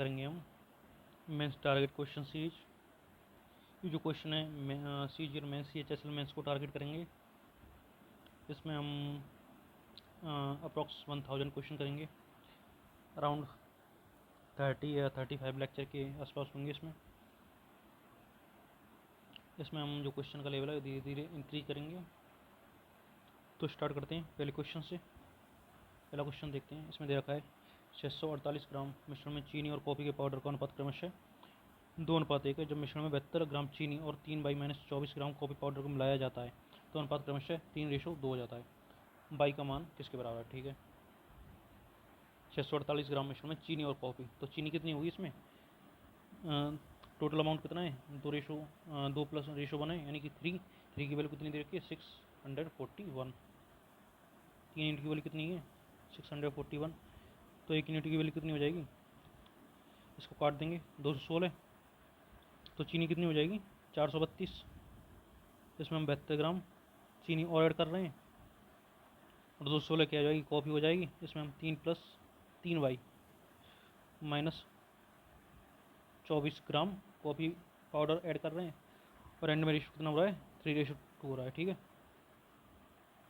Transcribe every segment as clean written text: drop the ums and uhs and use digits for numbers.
करेंगे हम mains target question series. ये जो क्वेश्चन है सीजीएल मेंस CHSL मेंस को टारगेट करेंगे। इसमें हम अप्रॉक्स 1000 क्वेश्चन करेंगे। अराउंड 30 या 35 लेक्चर के आसपास होंगे। इसमें हम जो क्वेश्चन का लेवल है धीरे धीरे इंक्रीज करेंगे। तो स्टार्ट करते हैं पहले क्वेश्चन से। पहला क्वेश्चन देखते हैं। इसमें दे रखा है 648 ग्राम मिश्रण में चीनी और कॉफ़ी के पाउडर का अनुपात क्रमशः 2:1 है। जब मिश्रण में 72 ग्राम चीनी और 3/-24 ग्राम कॉफ़ी पाउडर को मिलाया जाता है तो अनुपात क्रमशः 3:2 हो जाता है। बाई का मान किसके बराबर है? ठीक है, 648 ग्राम मिश्रण में चीनी और कॉफ़ी, तो चीनी कितनी होगी इसमें? टोटल अमाउंट कितना है? 2 प्लस रेशो 1 है, यानी कि 3 की वैल्यू कितनी दे रखी है? 641। 3 यूनिट की वैल्यू कितनी है? 641। तो 1 यूनिट की वैल्यू कितनी हो जाएगी? इसको काट देंगे 216। तो चीनी कितनी हो जाएगी? 432। इसमें हम 72 ग्राम चीनी और ऐड कर रहे हैं और 216 क्या हो जाएगी? कॉफ़ी हो जाएगी। इसमें हम 3 + 3 माइनस 24 ग्राम कॉफ़ी पाउडर ऐड कर रहे हैं और एंड में रेशो कितना हो रहा है? 3:2 हो रहा है। ठीक है,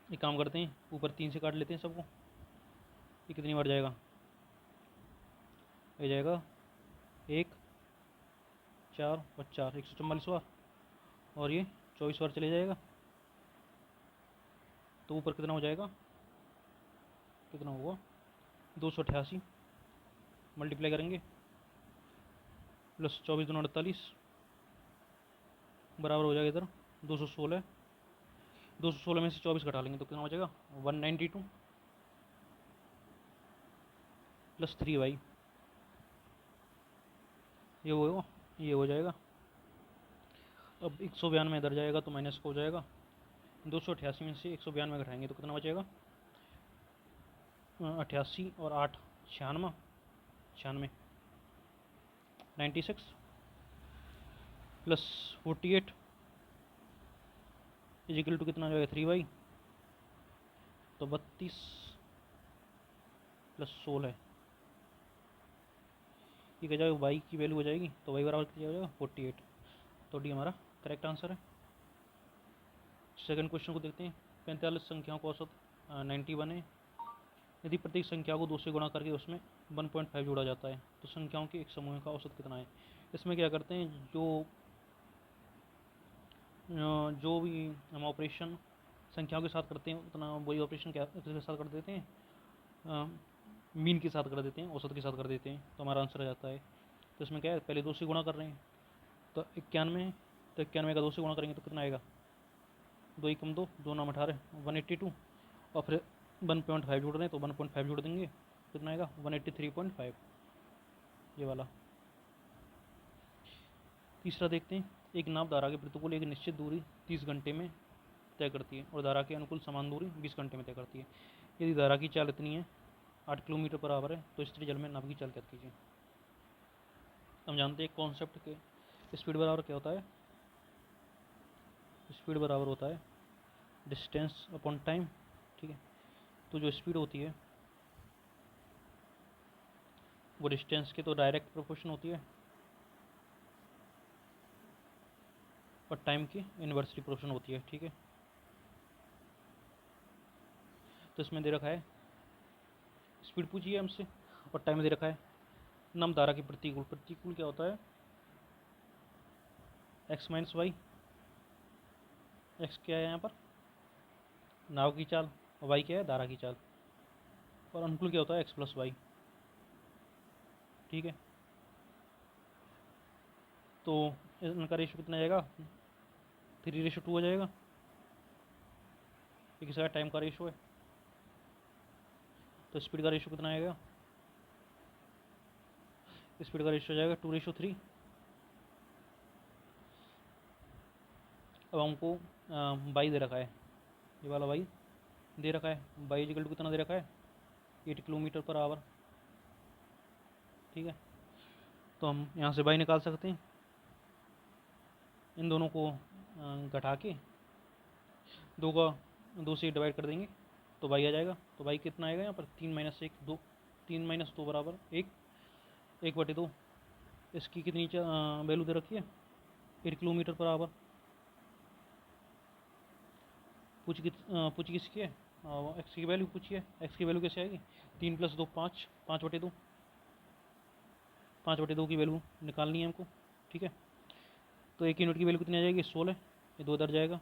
एक काम करते हैं, ऊपर 3 से काट लेते हैं सबको। ये कितनी बार जाएगा? ये जाएगा 1, 4 और 4, 144 बार, और ये 24 बार चले जाएगा। तो ऊपर कितना हो जाएगा? कितना होगा? 288 मल्टीप्लाई करेंगे प्लस 24 दूना 48 बराबर हो जाएगा इधर 216। 216 में से 24 घटा लेंगे तो कितना हो जाएगा? 192 + 3 ये हो जाएगा। अब 192 इधर जाएगा तो माइनस का हो जाएगा। 288 में से 192 घटाएंगे तो कितना बचेगा? 88 और 8 96 96 + 48 इजिकल टू कितना हो जाएगा? 3 तो 32 + 16 ये क्या जाएगा? वाई की वैल्यू हो जाएगी। तो वाई बराबर क्या हो जाएगा? 48। तो डी हमारा करेक्ट आंसर है। सेकंड क्वेश्चन को देखते हैं। 45 संख्याओं का औसत 91 है। यदि प्रत्येक संख्या को 2 से गुणा करके उसमें 1.5 जोड़ा जाता है तो संख्याओं के एक समूह का औसत कितना है? इसमें क्या करते हैं, जो भी हम ऑपरेशन संख्याओं के साथ करते हैं उतना वही ऑपरेशन क्या के साथ कर देते हैं? मीन के साथ कर देते हैं, औसत के साथ कर देते हैं, तो हमारा आंसर आ जाता है। तो इसमें क्या है, पहले 2 से गुणा कर रहे हैं तो 91, तो 91 का 2 से गुणा करेंगे तो कितना आएगा? 2 × 2 2 9 18 182, और फिर 1.5 जोड़ रहे हैं तो 1.5 जोड़ देंगे, कितना आएगा? 183.5, ये वाला। तीसरा देखते हैं। एक नाव धारा के प्रतिकूल एक निश्चित दूरी 30 घंटे में तय करती है और धारा के अनुकूल समान दूरी 20 घंटे में तय करती है। यदि धारा की चाल इतनी है 8 किलोमीटर पर आवर है तो स्थिर जल में नाव की चाल क्या कीजिए। हम जानते हैं कॉन्सेप्ट के, स्पीड बराबर क्या होता है? स्पीड बराबर होता है डिस्टेंस अपॉन टाइम। ठीक है, तो जो स्पीड होती है वो डिस्टेंस के तो डायरेक्ट प्रोपोर्शन होती है और टाइम की इन्वर्सली प्रोपोर्शन होती है। ठीक है, तो इसमें दे रखा है स्पीड पूछी है हमसे और टाइम दे रखा है। नम धारा की प्रतिकूल, प्रतिकूल क्या होता है? x - y। x क्या है यहाँ पर? नाव की चाल, और y क्या है? धारा की चाल। और अनुकूल क्या होता है? x + y। ठीक है, तो इनका रेशो कितना जाएगा? 3:2 हो जाएगा। ये किसका टाइम का रेशो है, तो स्पीड का रेशो कितना आएगा? स्पीड का रेशो जाएगा 2:3। अब हमको बाई दे रखा है, ये वाला बाई दे रखा है। बाई इक्वल टू कितना दे रखा है? 8 किलोमीटर पर आवर। ठीक है, तो हम यहाँ से बाई निकाल सकते हैं। इन दोनों को घटा के 2 से डिवाइड कर देंगे तो बाई आ जाएगा। तो बाई कितना आएगा यहाँ पर? 3 - 1 2, 3 - 2 बराबर 1, 1/2। इसकी कितनी वैल्यू दे रखी है 8 किलोमीटर पर आवर। पूछी किसकी है एक्स की वैल्यू पूछी है। एक्स की वैल्यू कैसे आएगी 3 + 2 5, 5/2, 5/2 की वैल्यू निकालनी है हमको। ठीक है, तो 1 यूनिट की वैल्यू कितनी आ जाएगी 16, ये 2 इधर जाएगा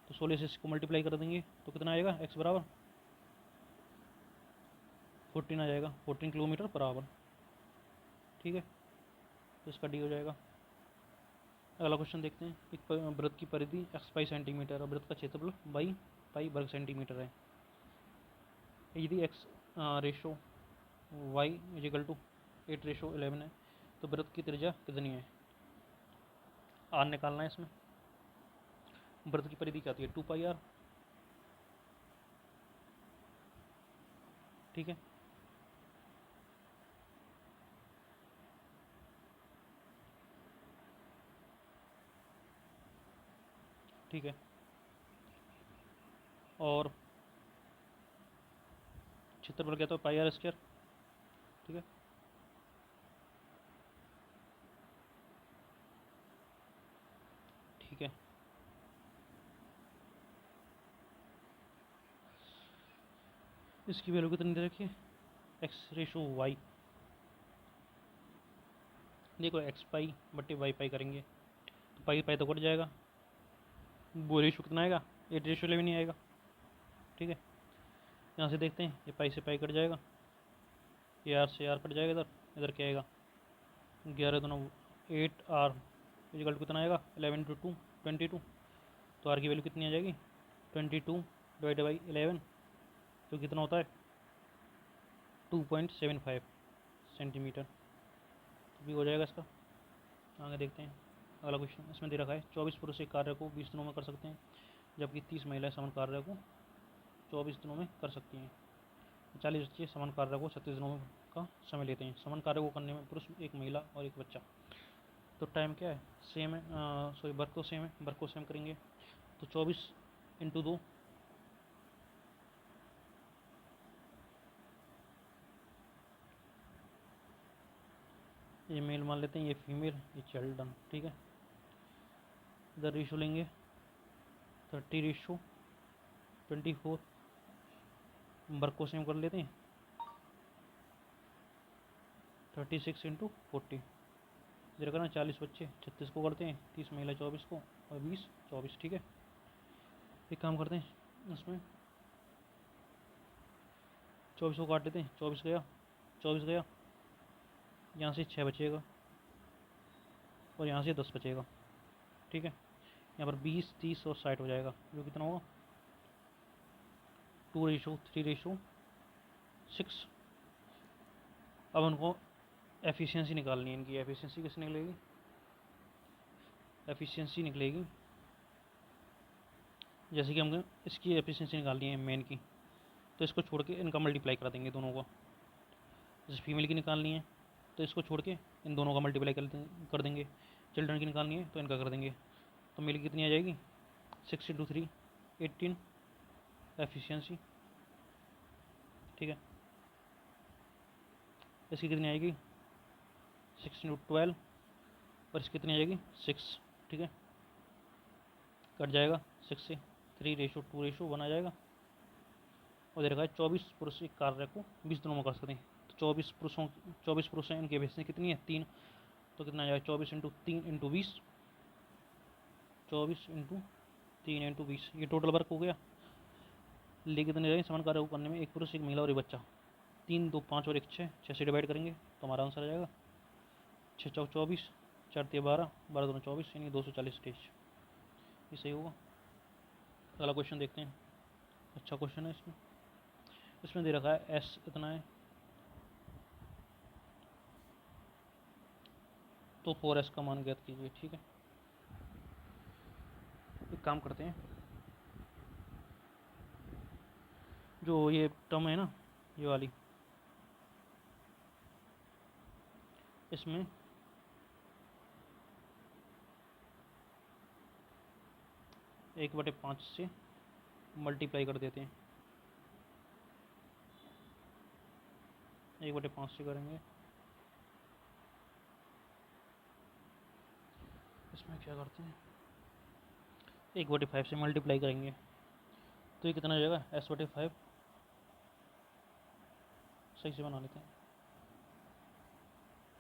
तो 16 से इसको मल्टीप्लाई कर देंगे तो कितना आएगा एक्स बराबर 14 आ जाएगा, 14 किलोमीटर पर आवर। ठीक है, तो इसका डी हो जाएगा। अगला क्वेश्चन देखते हैं। एक वृत्त की परिधि x पाई सेंटीमीटर और वृत्त का क्षेत्रफल बाई पाई वर्ग सेंटीमीटर है। यदि x ratio y is equal to 8:11 है तो वृत्त की त्रिज्या कितनी है। r निकालना है इसमें। वृत्त की परिधि क्या आती है 2πr। ठीक है, ठीक है, और क्षेत्रफल क्या था πr²। ठीक है, ठीक है, इसकी वैल्यू कितनी दे रखी है x/y। देखो x पाई बटे वाई पाई करेंगे तो पाई पाई तो कट जाएगा, वो रेशो कितना आएगा 8:11 नहीं आएगा। ठीक है, यहाँ से देखते हैं ये पाई से पाई कट जाएगा, ये आर से आर कट जाएगा, इधर इधर क्या आएगा 11 दोनों 8r इजिकल टू कितना आएगा 11 × 2 22। तो आर की वैल्यू कितनी आ जाएगी 22 डिवाइड बाई 11 जो कितना होता है 2.75 सेंटीमीटर। तो भी हो जाएगा इसका। आगे देखते हैं अगला क्वेश्चन। इसमें दे रखा है 24 पुरुष एक कार्य को 20 दिनों में कर सकते हैं जबकि 30 महिलाएं समान कार्य को 24 दिनों में कर सकती हैं। 40 बच्चे समान कार्य को 36 दिनों का समय लेते हैं। समान कार्य को करने में पुरुष, एक महिला और एक बच्चा। तो टाइम क्या है सेम है, सॉरी वर्क तो सेम है, वर्क को सेम करेंगे तो 24 × 2, ये मेल मान लेते हैं, ये फीमेल, ये चिल्ड्रन। ठीक है, इधर रेशो लेंगे 30:24। वर्क को सेम कर लेते हैं 36 × 40। इधर करना 40 बच्चे 36 को करते हैं, 30 महिला 24 को और 20 24। ठीक है, एक काम करते हैं इसमें 24 को काट लेते हैं, 24 गया, 24 गया, यहाँ से 6 बचेगा और यहाँ से 10 बचेगा। ठीक है, यहाँ पर 20 30 और 60 हो जाएगा जो कितना होगा 2:3:6। अब उनको एफिशिएंसी निकालनी है, इनकी एफिशिएंसी किस निकलेगी, एफिशिएंसी निकलेगी जैसे कि हमको इसकी एफिशिएंसी निकालनी है मेन की, तो इसको छोड़ के इनका मल्टीप्लाई कर देंगे दोनों को। जैसे फीमेल की निकालनी है तो इसको छोड़ के इन दोनों का मल्टीप्लाई कर देंगे। चिल्ड्रन की निकालनी है तो इनका कर देंगे। तो मेल की कितनी आ जाएगी 6 × 3 18 एफिशिएंसी। ठीक है, इसकी कितनी आएगी 6 × 12 और इसकी कितनी आ जाएगी 6। ठीक है, कट जाएगा 6 से 3:2:1 आ जाएगा। और दे रखा है 24 पुरुष एक कार्य को 20 दिनों में कर सकते हैं। तो 24 पुरुष हैं, इनकी एफिशिएंसी कितनी है 3। तो कितना आ जाएगा 24 × 3 × 20, 24 × 3 × 20, ये टोटल वर्क हो गया। ले कितने रहेंगे समान कार्य को करने में, एक पुरुष एक महिला और एक बच्चा। 3 2 5 और 1 6, 6 से डिवाइड करेंगे तो हमारा आंसर आ जाएगा 6 × 24, 4 × 12, 12 2 24, यानी 240 स्टेज। ये सही होगा। अगला क्वेश्चन देखते हैं। अच्छा क्वेश्चन है इसमें। इसमें दे रखा है एस इतना है तो 4s का मान ज्ञात कीजिए। ठीक है, एक काम करते हैं, जो ये टर्म है ना ये वाली, इसमें 1/5 से मल्टीप्लाई कर देते हैं। 1/5 से करेंगे इसमें क्या करते हैं, 1/5 से मल्टीप्लाई करेंगे तो ये कितना हो जाएगा, S/5 सही से बना लेते हैं,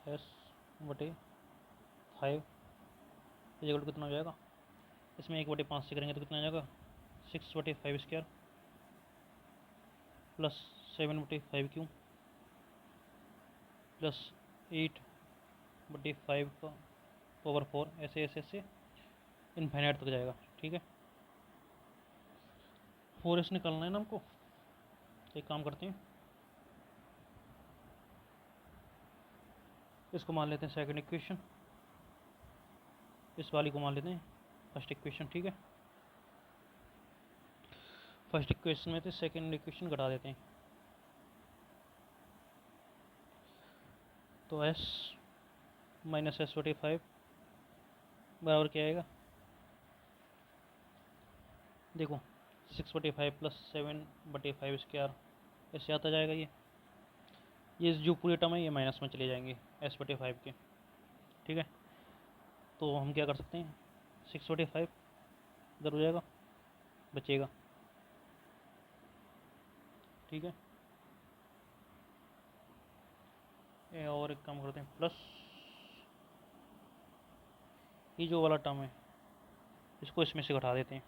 S/5 इक्वल टू कितना हो जाएगा, इसमें 1/5 से करेंगे तो कितना हो जाएगा, 6/5² प्लस 7/5 प्लस 8/5 का पावर 4, ऐसे ऐसे ऐसे इनफाइनाइट तक जाएगा। ठीक है, 4s निकालना है ना हमको, एक काम करते हैं, इसको मान लेते हैं सेकंड इक्वेशन, इस वाली को मान लेते हैं फर्स्ट इक्वेशन। ठीक है, फर्स्ट इक्वेशन में से सेकंड इक्वेशन घटा देते हैं, तो s माइनस S/5 बराबर क्या आएगा, देखो 6/5 प्लस 7/5² ऐसे आता जाएगा। ये जो पूरे टर्म है ये माइनस में चले जाएंगे S/5 के। ठीक है, तो हम क्या कर सकते हैं, 6/5 इधर हो जाएगा, बचेगा। ठीक है, और एक काम करते हैं, प्लस ये जो वाला टर्म है इसको इसमें से घटा देते हैं,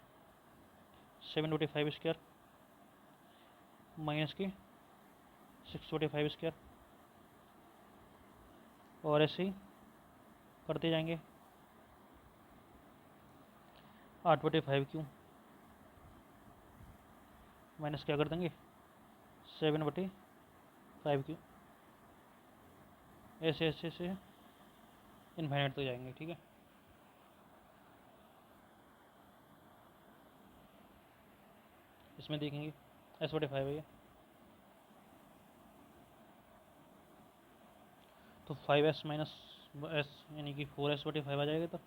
7/5² माइनस के 6/5² और ऐसे ही करते जाएंगे, 8/5³ माइनस क्या कर देंगे, 7/5³ ऐसे ऐसे ऐसे इनफाइनाइट तक जाएंगे। ठीक है, इसमें देखेंगे S/5 है ये, तो 5s माइनस s यानी कि 4S/5 आ जाएगा इधर।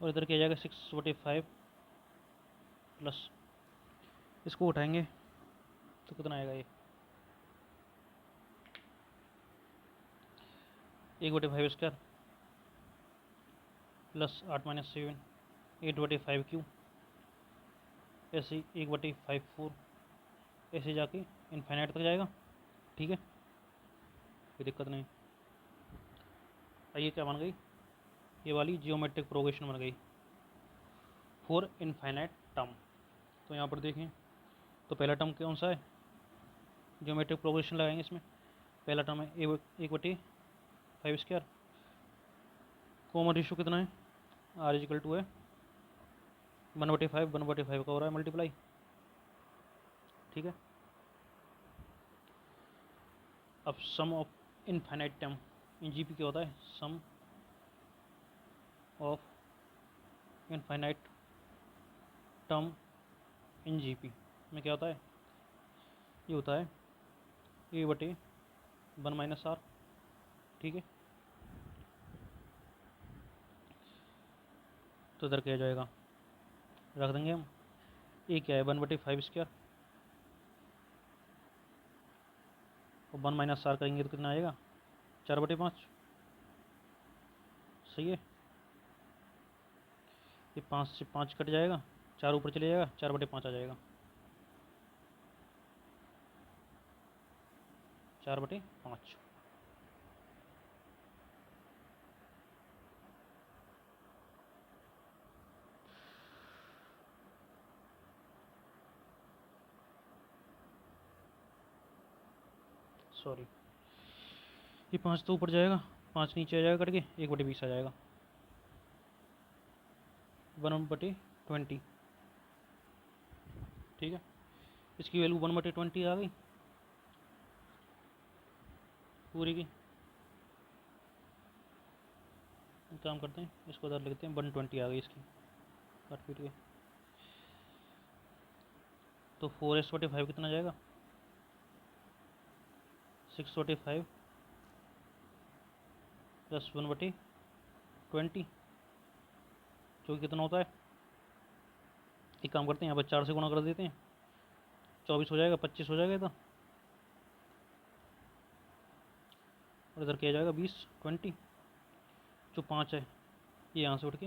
और इधर क्या जाएगा, 6/5 प्लस इसको उठाएंगे तो कितना आएगा, ये 1/5² प्लस 8 माइनस 7 8/5³ ऐसे ही 1/5 ऐसे जाके इनफाइनाइट तक जाएगा। ठीक है, कोई दिक्कत नहीं। ये क्या बन गई, ये वाली जियोमेट्रिक प्रोग्रेशन बन गई फॉर इनफाइनाइट टर्म। तो यहाँ पर देखें, तो पहला टर्म कौन सा है, जियोमेट्रिक प्रोग्रेशन लगाएंगे इसमें, पहला टर्म है 1/5², कॉमन रेशियो कितना है, R=2 है, 1/5 1/5 का हो रहा है मल्टीप्लाई। ठीक है, अब sum of infinite term in GP क्या होता है, sum of infinite term in GP में क्या होता है, ये होता है A/1 - R। ठीक है, तो इधर क्या जाएगा, रख देंगे हम, ये क्या है 1/5² और 1 - R करेंगे तो कितना आएगा, 4/5। सही है, ये 5 से 5 कट जाएगा, 4 ऊपर चले जाएगा, 4/5 आ जाएगा, 4/5। सॉरी, ये 5 तो ऊपर जाएगा, 5 नीचे आ जाएगा कट के, 1/20 आ जाएगा, 1/20। ठीक है, इसकी वैल्यू 1/20 आ गई पूरी की। काम करते हैं, इसको उधर लिखते हैं, 120 आ गई इसकी, काट पीट के। तो 4S/5 कितना जाएगा, 6/5 प्लस 1/20 जो कि कितना होता है, एक काम करते हैं यहाँ पर 4 से गुणा कर देते हैं, 24 हो जाएगा, 25 हो जाएगा। तो और इधर क्या जाएगा 20 20, जो 5 है ये यहाँ से उठ के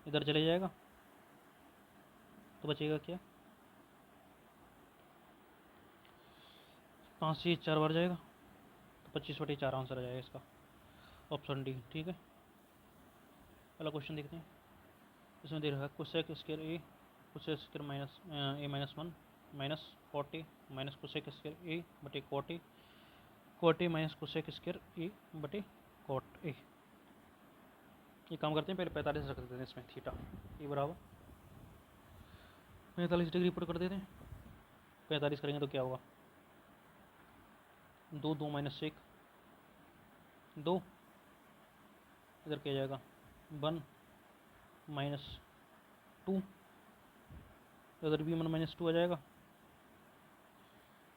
इधर चले जाएगा, तो बचेगा क्या, 5 से 4 बार जाएगा, तो 25/4 आंसर आ जाएगा इसका, ऑप्शन डी। ठीक है, अगला क्वेश्चन देखते हैं। इसमें दे रखा है cosec square A cosec square minus A minus 1 minus cot A minus cosec square A बटे cot A minus cosec square A बटे कॉट ए। ये काम करते हैं, पहले 45 रख देते हैं इसमें, थीटा ए बराबर 45 डिग्री पुट कर देते हैं। 45 करेंगे तो क्या होगा, 2 2 माइनस 1 2, इधर क्या जाएगा 1 माइनस 2, इधर भी 1 माइनस 2 आ जाएगा,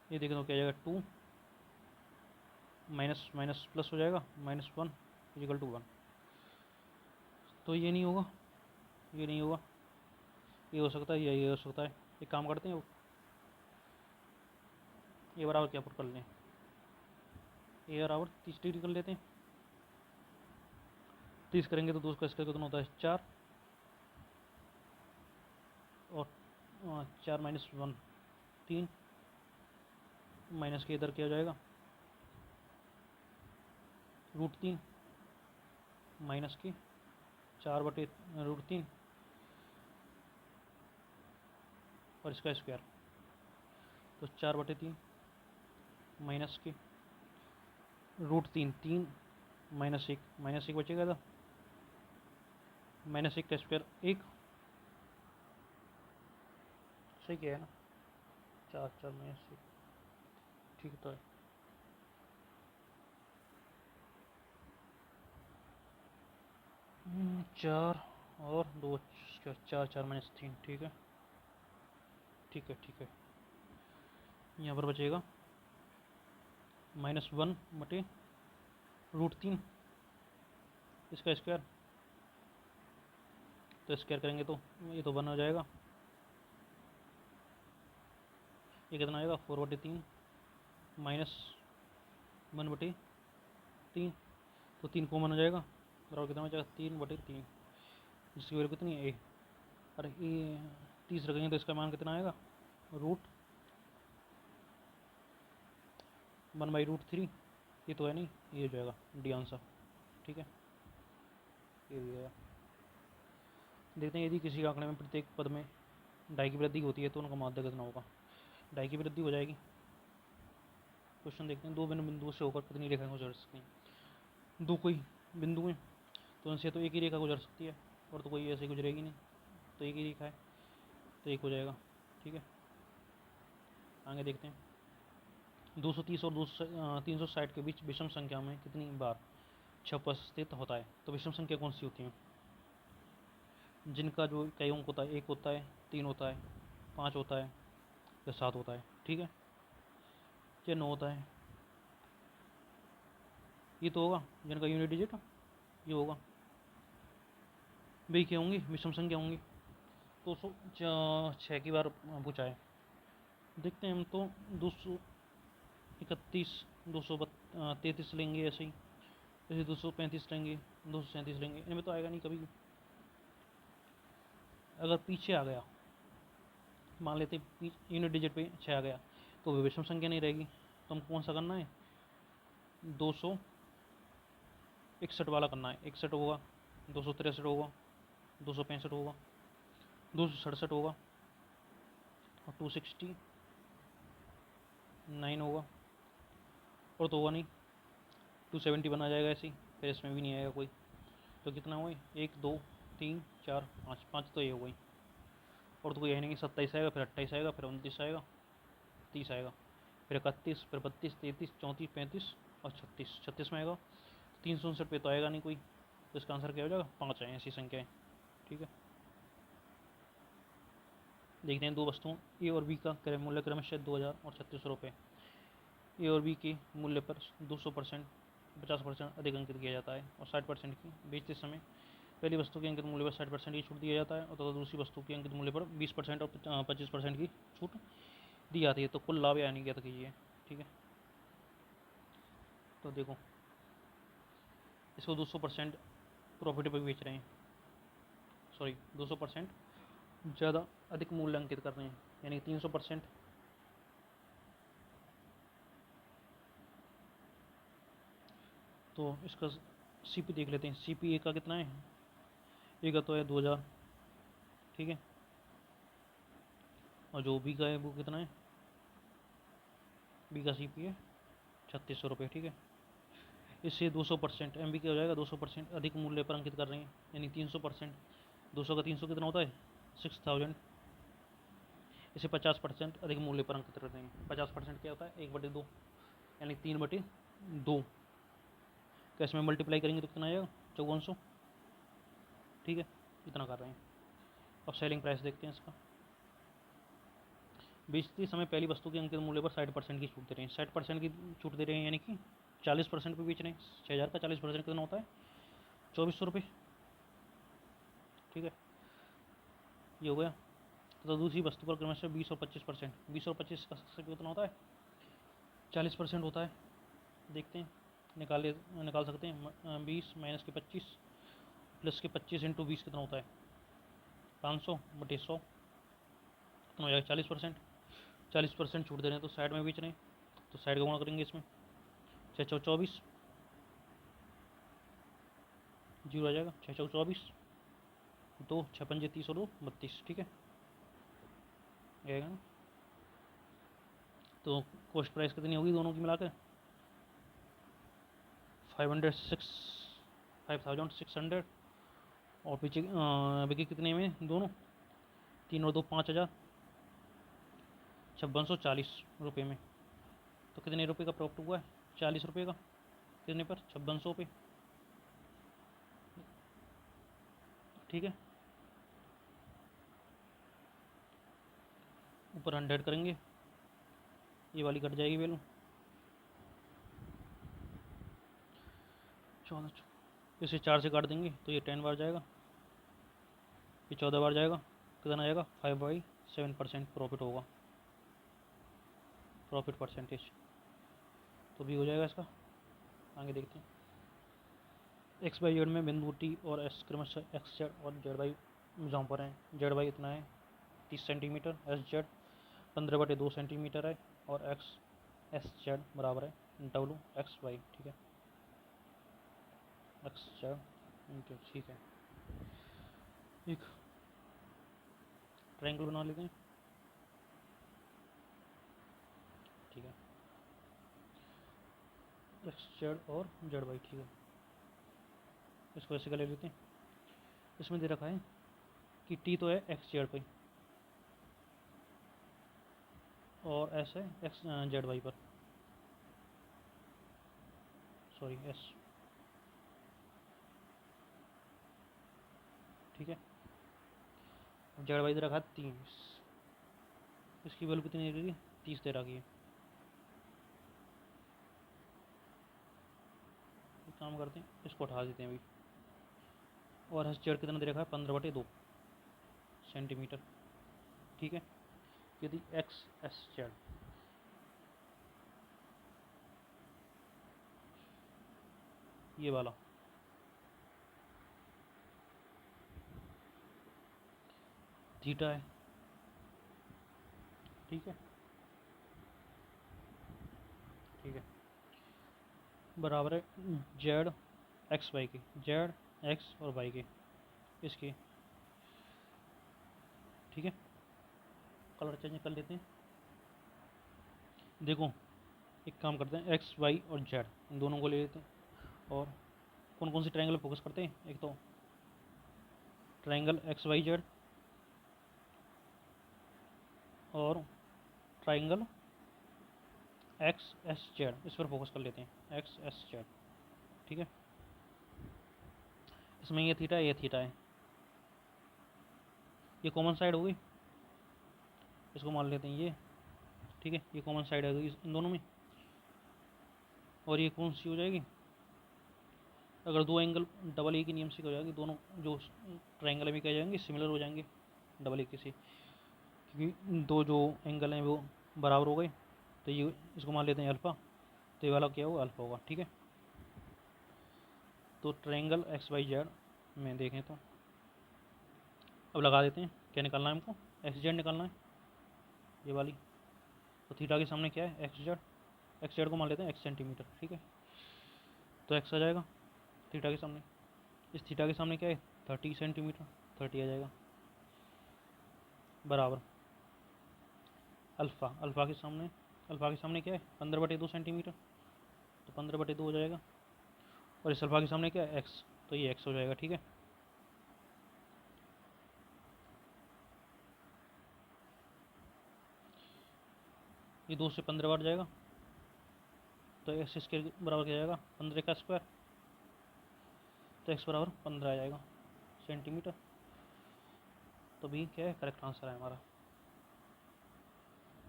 ये देखें तो क्या जाएगा 2 माइनस माइनस प्लस हो जाएगा -1 इक्वल टू 1। तो ये नहीं होगा, ये नहीं होगा, ये हो सकता है या ये हो सकता है। एक काम करते हैं, ये बराबर क्या पुट कर लें, ये बराबर 30 डिग्री कर लेते हैं। 30 करेंगे तो 2 का स्क्वायर कितना होता है 4, और 4 माइनस 1 3, माइनस के इधर क्या हो जाएगा √3 माइनस के 4/√3 और इसका स्क्वायर, तो 4/3 माइनस के √3 3 माइनस 1 बचेगा था, -1 का स्क्वायर 1, सही क्या है ना, 4 4 -1, ठीक तो है। चार और 2 4 4 -3, ठीक है ठीक है ठीक है। यहाँ पर बचेगा -1/√3 इसका स्क्वायर, तो स्क्वायर करेंगे तो ये तो 1 हो जाएगा, ये कितना आएगा 4/3 -1/3, तो 3 कॉमन हो जाएगा, बराबर कितना हो जाएगा 3/3, जिसकी वैल्यू कितनी है ए, अरे ए 30 रखेंगे तो इसका मान कितना आएगा √1/√3, ये तो है नहीं, ये हो जाएगा डी आंसर। ठीक है, ये हो जाएगा। देखते हैं यदि किसी आंकड़े में प्रत्येक पद में डाई की वृद्धि होती है तो उनका माध्य कितना होगा। डाई की वृद्धि हो जाएगी, क्वेश्चन देखते हैं, 2 बिंदुओं से होकर कितनी रेखाएं गुजर सकती हैं। 2 कोई बिंदु है तो उनसे तो एक ही रेखा गुजर सकती है, और तो कोई ऐसे गुजरेगी नहीं, तो एक ही रेखा है तो एक हो जाएगा। ठीक है, आगे देखते हैं, 230 और 360 के बीच विषम संख्या में कितनी बार 6 उपस्थित होता है। तो विषम संख्या कौन सी होती है, जिनका जो कई अंक होता है, 1 होता है, 3 होता है, 5 होता है या 7 होता है। ठीक है, या 9 होता है, ये तो होगा जिनका यूनिट डिजिट ये होगा। भाई क्या होंगी, विषम संख्या होंगी। 206 की बार पूछा है, देखते हैं हम तो 231 233 लेंगे, ऐसे ही जैसे 235 लेंगे, 237 लेंगे, इनमें तो आएगा नहीं कभी। अगर पीछे आ गया, मान लेते यूनिट डिजिट पे 6 आ गया, तो वो विषम संख्या नहीं रहेगी। तो हमको कौन सा करना है, 261 वाला करना है। 61 होगा, 263 होगा, 265 होगा, 267 होगा, और 269 होगा, और तो होगा नहीं, 271 आ जाएगा ऐसे ही, फिर इसमें भी नहीं आएगा कोई। तो कितना हुआ, 1 2 3 4 5 तो ये हो गई, और तो कोई है नहीं। 27 आएगा, फिर 28 आएगा, फिर 29 आएगा, 30 आएगा, फिर 31, फिर 32 33 34 35 और 36 में आएगा। 359 पे तो आएगा नहीं कोई, तो इसका आंसर क्या हो जाएगा, 5 है ऐसी संख्याएँ। ठीक है, देखते हैं, 2 वस्तुओं ए और बी का क्रय मूल्य क्रमशः 2000 और 3600 रुपये। ए और बी के मूल्य पर 200% 50% अधिक अंकित किया जाता है, और 60% की बेचते समय पहली वस्तु के अंकित मूल्य पर 60% की छूट दिया जाता है, और तथा दूसरी वस्तु के अंकित मूल्य पर 20% और 25% की छूट दी जाती है। तो कुल लाभ यानी ज्ञात कीजिए। ठीक है, तो देखो इसको 200% प्रॉफिट पे बेच रहे हैं, सॉरी 200% ज़्यादा अधिक मूल्यांकित कर रहे हैं, यानी 300%। तो इसका सीपी देख लेते हैं, सीपी ए का कितना है, ए का तो है 2000, ठीक है, और जो बी का है वो कितना है, बी का सीपी है 3600 रुपये, ठीक है। इससे 200% एम बी क्या हो जाएगा, 200% अधिक मूल्य पर अंकित कर रहे हैं, यानी 300%, 200 का 300 कितना होता है 6000। इसे 50% अधिक मूल्य पर अंकित कर रहे हैं, 50% क्या होता है 1/2, यानी 3/2। कैश में मल्टीप्लाई करेंगे तो कितना आएगा 5400, ठीक है, इतना कर रहे हैं। अब सेलिंग प्राइस देखते हैं इसका। बेचते समय पहली वस्तु के अंकित मूल्य पर 60% की छूट दे रहे हैं, 60% की छूट दे रहे हैं, यानी कि 40% पे बेच रहे हैं। 6000 का 40% कितना होता है 2400 रुपये, ठीक है, ये हो गया। तो दूसरी वस्तु पर क्रमशः 20 और 25%, 20 और 25 का कितना होता है 40% होता है। देखते हैं, निकाल सकते हैं। 20 माइनस के 25 प्लस के 25 इंटू 20 कितना होता है 500/100, कितना हो जाएगा 40%। 40% छूट दे रहे हैं तो साइड में बेच रहे हैं, तो साइड का गुणा करेंगे इसमें, 624 जीरो आ जाएगा, 624 दो 56 30 और 2 32, ठीक है, आएगा ना। तो कॉस्ट प्राइस कितनी होगी दोनों की मिलाकर 5600, और पीछे बिकी कितने में दोनों, 3 और 2 5000, 5640 रुपये में। तो कितने रुपये का प्रॉफिट हुआ है 40 रुपये का, कितने पर 5600 पे, ठीक है। ऊपर 100 करेंगे, ये वाली कट जाएगी वैल्यू, 14, इसे 4 से काट देंगे तो ये 10 बार जाएगा, ये 14 बार जाएगा, कितना आएगा 5/7% प्रॉफिट होगा, प्रॉफिट परसेंटेज। तो भी हो जाएगा इसका। आगे देखते हैं, एक्स बाई जेड में बिंदु टी और एस क्रमशः एक्स जेड और जेड बाई जहाँ पर हैं। जेड बाई इतना है 30 सेंटीमीटर, एस जेड 15/2 सेंटीमीटर है, और एक्स एस जेड बराबर है डब्लू एक्स वाई, ठीक है, एक्स जेड, ठीक है। एक ट्रायंगल बना लेते हैं, ठीक है, एक्स जेड और जेड वाई, ठीक है। इसको ऐसे का ले लेते हैं। इसमें दे रखा है कि टी तो है एक्स जेड पे और एस है एक्स जेड वाई पर, सॉरी एस, ठीक है। जेड वाई दे रखा है 30, इसकी वैल्यू कितनी दे रही है 30 दे रखी है। एक काम करते हैं, इसको उठा देते हैं अभी, और एस जेड कितना दे रखा है 15/2 सेंटीमीटर, ठीक है। यदि एक्स एस जेड ये वाला थीटा है, ठीक है, ठीक है, बराबर है जेड एक्स वाई के, जेड एक्स और वाई के इसके, ठीक है। कलर चेंज कर लेते हैं। देखो एक काम करते हैं, एक्स वाई और जेड इन दोनों को ले लेते हैं, और कौन कौन सी ट्रायंगल फोकस करते हैं, एक तो ट्रायंगल एक्स वाई जेड और ट्रायंगल एक्स एस जेड, इस पर फोकस कर लेते हैं, एक्स एस जेड, ठीक है। इसमें ये थीटा है, ये कॉमन साइड होगी, इसको मान लेते हैं ये, ठीक है, ये कॉमन साइड है इन दोनों में, और ये कौन सी हो जाएगी, अगर दो एंगल डबल ए के नियम से हो जाएगी, दोनों जो ट्रायंगल में कह जाएंगे सिमिलर हो जाएंगे डबल ए के से, क्योंकि दो जो एंगल हैं वो बराबर हो गए। तो ये इसको मान लेते हैं अल्फ़ा, तो तो ये वाला क्या होगा, अल्फा होगा। ठीक है, तो ट्रायंगल एक्स वाई जेड में देखें तो अब लगा देते हैं, क्या निकालना है हमको, एक्स जेड निकालना है ये वाली। तो थीटा के सामने क्या है, एक्स जेड को मान लेते हैं एक्स सेंटीमीटर। ठीक है, तो एक्स आ जाएगा थीटा के सामने, इस थीटा के सामने क्या है 30 सेंटीमीटर, 30 आ जाएगा बराबर अल्फ़ा, अल्फ़ा के सामने क्या है 15/2 सेंटीमीटर, तो 15/2 हो जाएगा। और इस अल्फ़ा के सामने क्या है एक्स, तो ये एक्स हो जाएगा। ठीक है, ये 2 से 15 बार जाएगा, तो एक्स स्क्वायर बराबर क्या जाएगा 15 का स्क्वायर, तो एक्स बराबर 15 आ जाएगा सेंटीमीटर। तो बी क्या है करेक्ट आंसर है हमारा।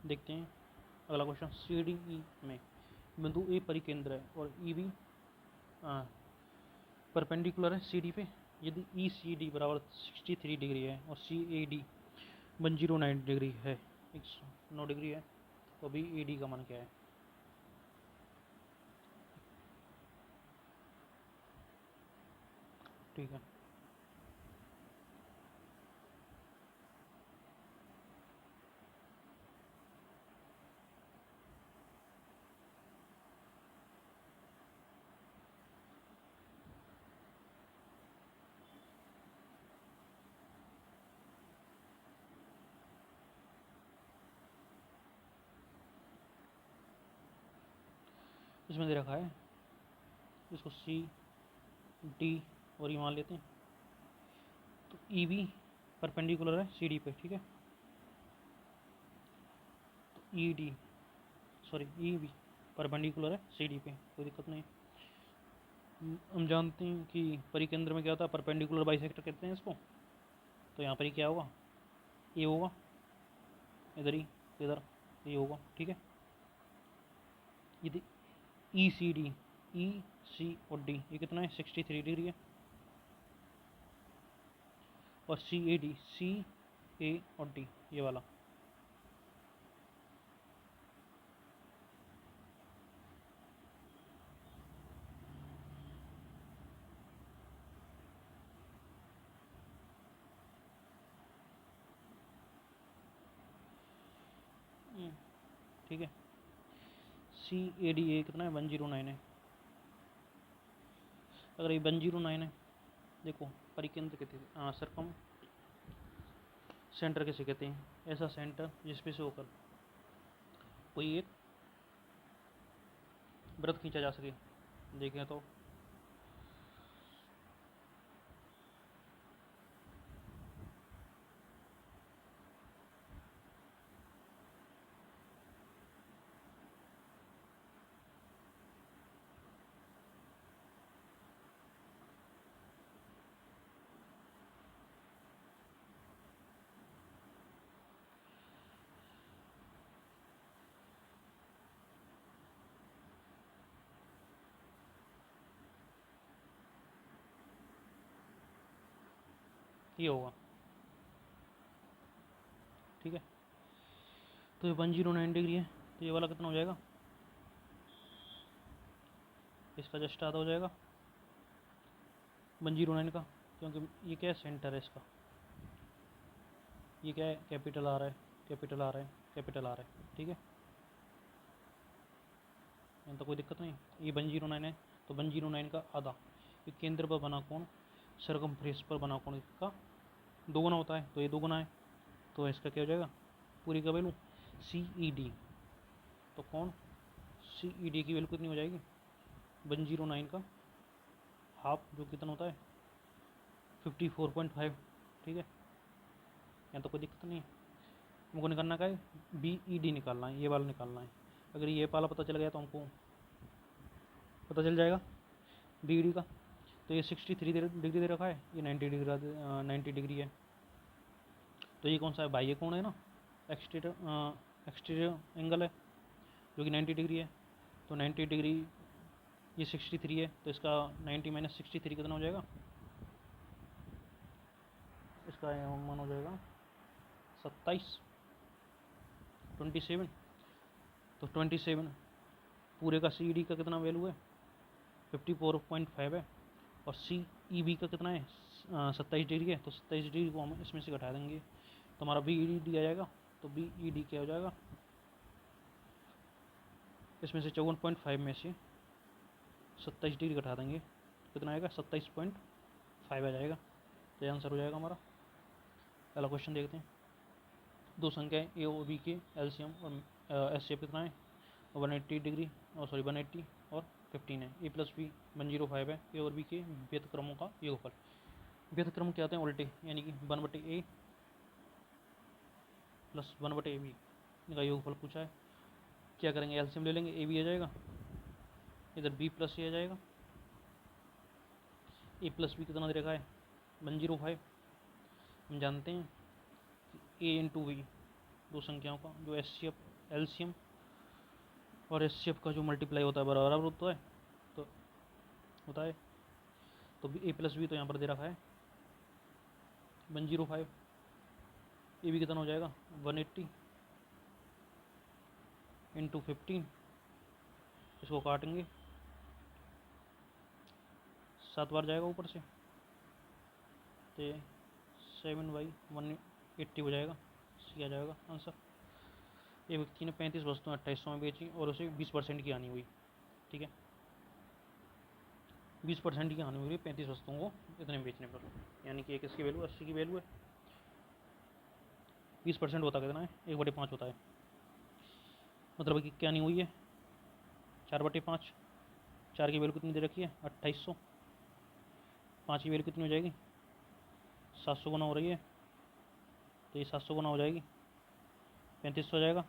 देखते हैं अगला क्वेश्चन, सी डी ई में बिंदु ए परिकेंद्र है और ई बी परपेंडिकुलर है सी डी पे। यदि ई सी डी बराबर 63 डिग्री है और सी ए डी 109 डिग्री है, 109 डिग्री है, तो अभी ए डी का मान क्या है। ठीक है, इसमें दे रखा है, इसको सी डी और ये मान लेते हैं। तो ई बी परपेंडिकुलर है सी डी पे। ठीक है, तो E D sorry E B perpendicular है सी डी पे, कोई दिक्कत नहीं। हम जानते हैं कि परिकेंद्र में क्या होता है, परपेंडिकुलर बाइसेक्टर कहते हैं इसको। तो यहाँ पर ही क्या होगा, ए होगा, इधर ही इधर ये होगा। ठीक है, यदि ई सी डी, ई सी और डी ये कितना है 63 डिग्री है, और सी ए डी, सी ए और डी ये वाला ठीक है, सी ए डी ए कितना है 109 है। अगर ये 109 है, देखो परिकेंद्र कहते हैं सरकम सेंटर कैसे कहते हैं, ऐसा सेंटर जिसपे से होकर कोई एक वृत्त खींचा जा सके। देखें तो ये होगा। ठीक है, तो ये 109 डिग्री है, तो ये वाला कितना हो जाएगा, इसका जस्ट आधा हो जाएगा 109 का, क्योंकि ये क्या है सेंटर है इसका, ये क्या है कैपिटल आ रहा है, कैपिटल आ रहा है, कैपिटल आ रहा है। ठीक है, यहाँ तो कोई दिक्कत नहीं। ये 109 है, तो 109 का आधा, ये केंद्र पर बना कोण सरकमफ्रेंस पर बना कोण का दोगुना होता है, तो ये दोगुना है, तो इसका क्या हो जाएगा पूरी का वैल्यू सी ई डी। तो कौन सी ई डी की वैल्यू कितनी हो जाएगी 109 का हाफ, जो कितना होता है 54.5। ठीक है, यहाँ तो कोई दिक्कत नहीं है। हमको निकालना का है बी ई डी निकालना है, ये वाला निकालना है। अगर ये वाला पता चल गया तो हमको पता चल जाएगा बी ई डी का। तो ये 63 डिग्री दे रखा है, ये 90 डिग्री है, तो ये कौन सा है बाह्य कोण है ना, एक्सटीरियर एंगल है जो कि 90 डिग्री है। तो 90 डिग्री ये 63 है, तो इसका 90 माइनस 63 कितना हो जाएगा, इसका मान हो जाएगा 27 27। तो 27 पूरे का सी डी का कितना वैल्यू है 54.5 है, और सी ई बी का कितना है 27 डिग्री है, तो 27 डिग्री को हम इसमें से घटा देंगे तो हमारा बी ई डी आ जाएगा। तो बी ई डी क्या हो जाएगा, इसमें से 54.5 में से 27 डिग्री घटा देंगे तो कितना आएगा 27.5 आ जाएगा। तो ये आंसर हो जाएगा हमारा। पहला क्वेश्चन देखते हैं। दो संख्याएं ए और बी के एलसीएम और एस कितना है 180 डिग्री और 180 और 15 है। ए प्लस बी 105 है। ए और बी के व्यतक्रमों का योगफल। व्यतक्रम क्या होते हैं उल्टे, यानी कि 1/a प्लस 1/b इनका योगफल पूछा है। क्या करेंगे, एलसीएम ले लेंगे, ए बी आ जाएगा, इधर बी प्लस ए आ जाएगा। ए प्लस बी कितना दे रखा है 105। हम जानते हैं कि ए इंटू बी दो संख्याओं का जो एलसीएम और एचसीएफ का जो मल्टीप्लाई होता है बराबर होता है, तो होता है। तो ए प्लस बी तो यहाँ पर दे रखा है 105। ए बी कितना हो जाएगा 180 इंटू 15। इसको काटेंगे 7 बार जाएगा ऊपर से, तो 7/180 हो जाएगा। सी आ जाएगा आंसर। एक व्यक्ति ने 35 वस्तुएं 2800 में बेची और उसे 20% की हानि हुई। ठीक है, 20% की हानि हुई 35 वस्तुओं को इतने बेचने पर, यानी कि एक इसकी वैल्यू 80 की वैल्यू है। 20% होता कितना है 1/5 होता है, मतलब कि क्या नहीं हुई है 4/5। 4 की वैल्यू कितनी दे रखी है 2800। 5 की वैल्यू कितनी हो जाएगी 700 गुना हो रही है, तो ये 700 गुना हो जाएगी 3500 हो जाएगा।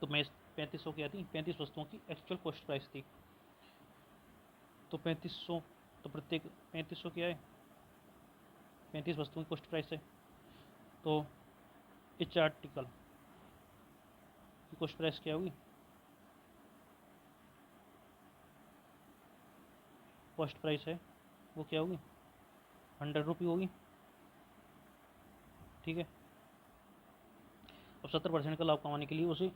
तो मैं 3500 की आती 35 वस्तुओं की एक्चुअल कॉस्ट प्राइस थी, तो 3500 तो प्रत्येक 3500 क्या है 35 वस्तुओं की कॉस्ट प्राइस है। तो इस आर्टिकल की कॉस्ट प्राइस क्या होगी, कॉस्ट प्राइस है वो क्या होगी 100 रुपये होगी। ठीक है, अब 70% का लाभ कमाने के लिए उसे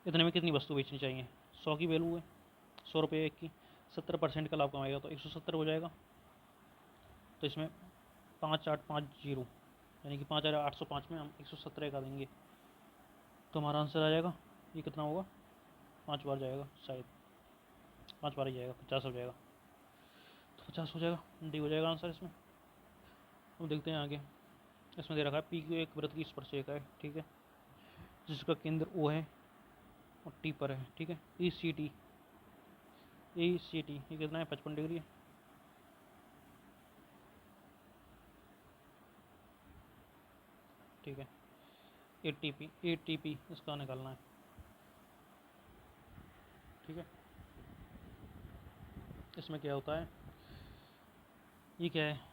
इतने में कितनी वस्तु बेचनी चाहिए। 100 की वैल्यू है 100 रुपये एक की, 70% का लाभ कमाएगा तो 170 हो जाएगा। तो इसमें 5850 यानी कि 5805 में हम 117 का देंगे तो हमारा आंसर आ जाएगा। ये कितना होगा 5 बार जाएगा, शायद 5 बार ही जाएगा, 50 हो जाएगा। तो 50 हो जाएगा, डी हो जाएगा आंसर इसमें। अब देखते हैं आगे। इसमें दे रखा है पी क्यू एक वृत्त की स्पर्शरेखा है। ठीक है, जिसका केंद्र ओ है और टी पर है। ठीक है, ई सी टी ये कितना है 55 डिग्री है। ठीक है, ए टी पी इसका निकालना है। ठीक है, इसमें क्या होता है, ये क्या है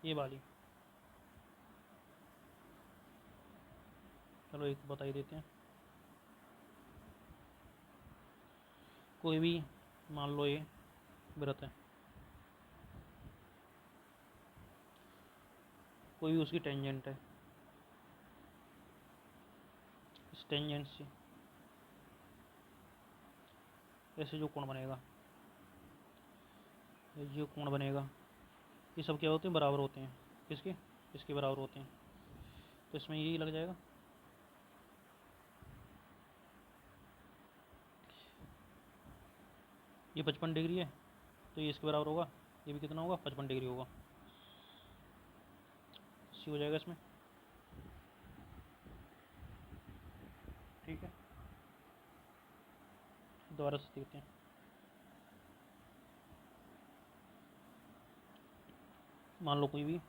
ये वाली, चलो एक बता ही देते हैं। कोई भी मान लो ये वृत्त है, कोई भी उसकी टेंजेंट है, इस टेंजेंट से ऐसे जो कोण बनेगा, ये जो कोण बनेगा ये सब क्या होते हैं बराबर होते हैं, किसके इसके बराबर होते हैं। तो इसमें यही लग जाएगा। ये 55 डिग्री है तो ये इसके बराबर होगा, ये भी कितना होगा 55 डिग्री होगा। सी हो जाएगा इसमें। ठीक है, दोबारा से देखते हैं। मान लो कोई भी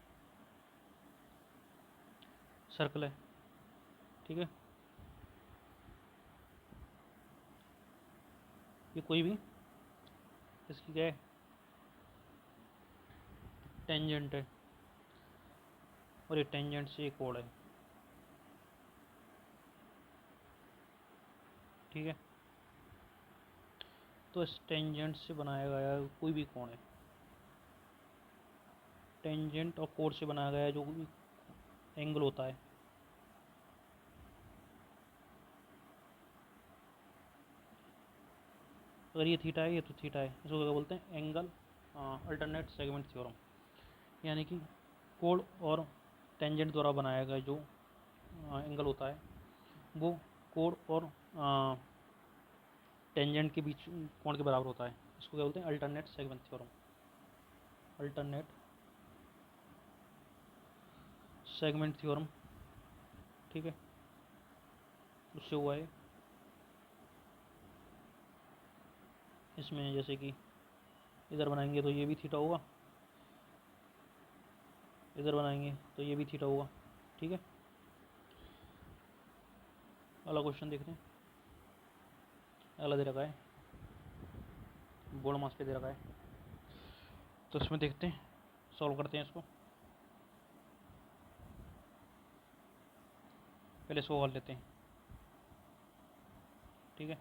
सर्कल है। ठीक है, ये कोई भी इसकी क्या है टेंजेंट है और ये टेंजेंट से एक कोण है। ठीक है, तो इस टेंजेंट से बनाया गया कोई भी कोण है, टेंजेंट और कोण से बनाया गया जो भी एंगल होता है। अगर ये थीटा है, ये तो थीटा है, इसको क्या बोलते हैं? Angle alternate segment theorem. यानी कि कोण और टेंजेंट द्वारा बनाया गया जो एंगल होता है वो कोण और टेंजेंट के बीच कोण के बराबर होता है। इसको क्या बोलते हैं? Alternate segment theorem. Alternate segment theorem, ठीक है, उससे हुआ है। इसमें जैसे कि इधर बनाएंगे तो ये भी थीटा होगा, इधर बनाएंगे तो ये भी थीटा होगा, ठीक है। अगला क्वेश्चन देखते हैं। अगला दे रखा है, बोर्ड मास पे दे रखा है, तो इसमें देखते हैं, सॉल्व करते हैं इसको। पहले इसको हल लेते हैं, ठीक है।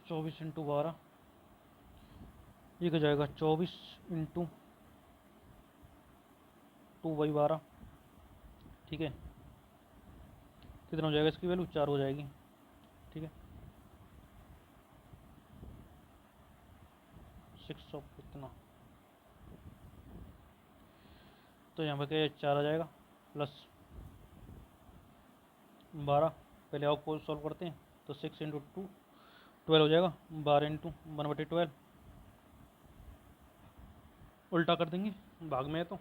चौबीस इंटू 12, ये क्या जाएगा? 24 इंटू 2/12, ठीक है। कितना हो जाएगा? इसकी वैल्यू 4 हो जाएगी, ठीक है। 6 ऑफ कितना, तो यहाँ पर क्या 4 आ जाएगा प्लस 12। पहले आप को सॉल्व करते हैं तो 6 इंटू 2 12 हो जाएगा। 12 इंटू 1/12 उल्टा कर देंगे, भाग में है तो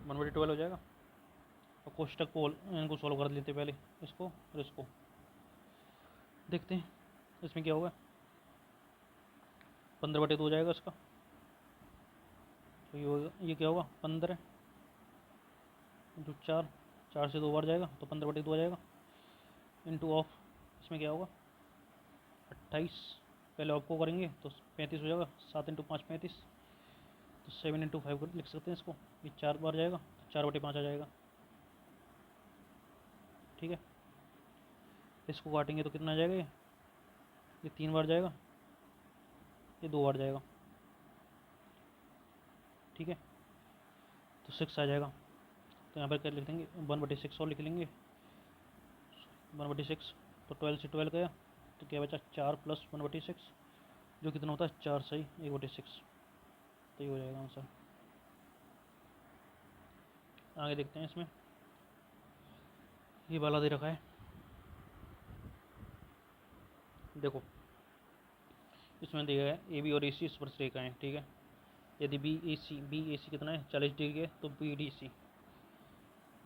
1/12 हो जाएगा। और कोष्टक को इनको सॉल्व कर लेते पहले, इसको और इसको। देखते हैं इसमें क्या होगा। 15/2 हो जाएगा इसका, तो ये होगा, ये क्या होगा? 15 इंटू 4, 4 से 2 बार जाएगा तो 15/2 आ जाएगा। इंटू ऑफ, इसमें क्या होगा? 28। पहले ऑफ को करेंगे तो 35 हो जाएगा। 7 इंटू 5 35, तो 7 इंटू 5 लिख सकते हैं इसको। ये 4 बार जाएगा तो 4/5 आ जाएगा, ठीक है। इसको काटेंगे तो कितना आ जाएगा? ये 3 बार जाएगा, ये 2 बार जाएगा, ठीक है। तो 6 आ जाएगा। तो यहाँ पर क्या लिख देंगे? 1/6 और लिख लेंगे। 1/6, तो 12 से 12 गया तो क्या बचा? 4 प्लस 1/6, जो कितना होता है? 4 सही 1/6, तो ये हो जाएगा आंसर। आगे देखते हैं इसमें, ये वाला दे रखा है, देखो इसमें दिया है ए बी और ए सी स्पर्श रेखा है, ठीक है। यदि बी ए सी कितना है? 40 डिग्री है, तो बी डी सी,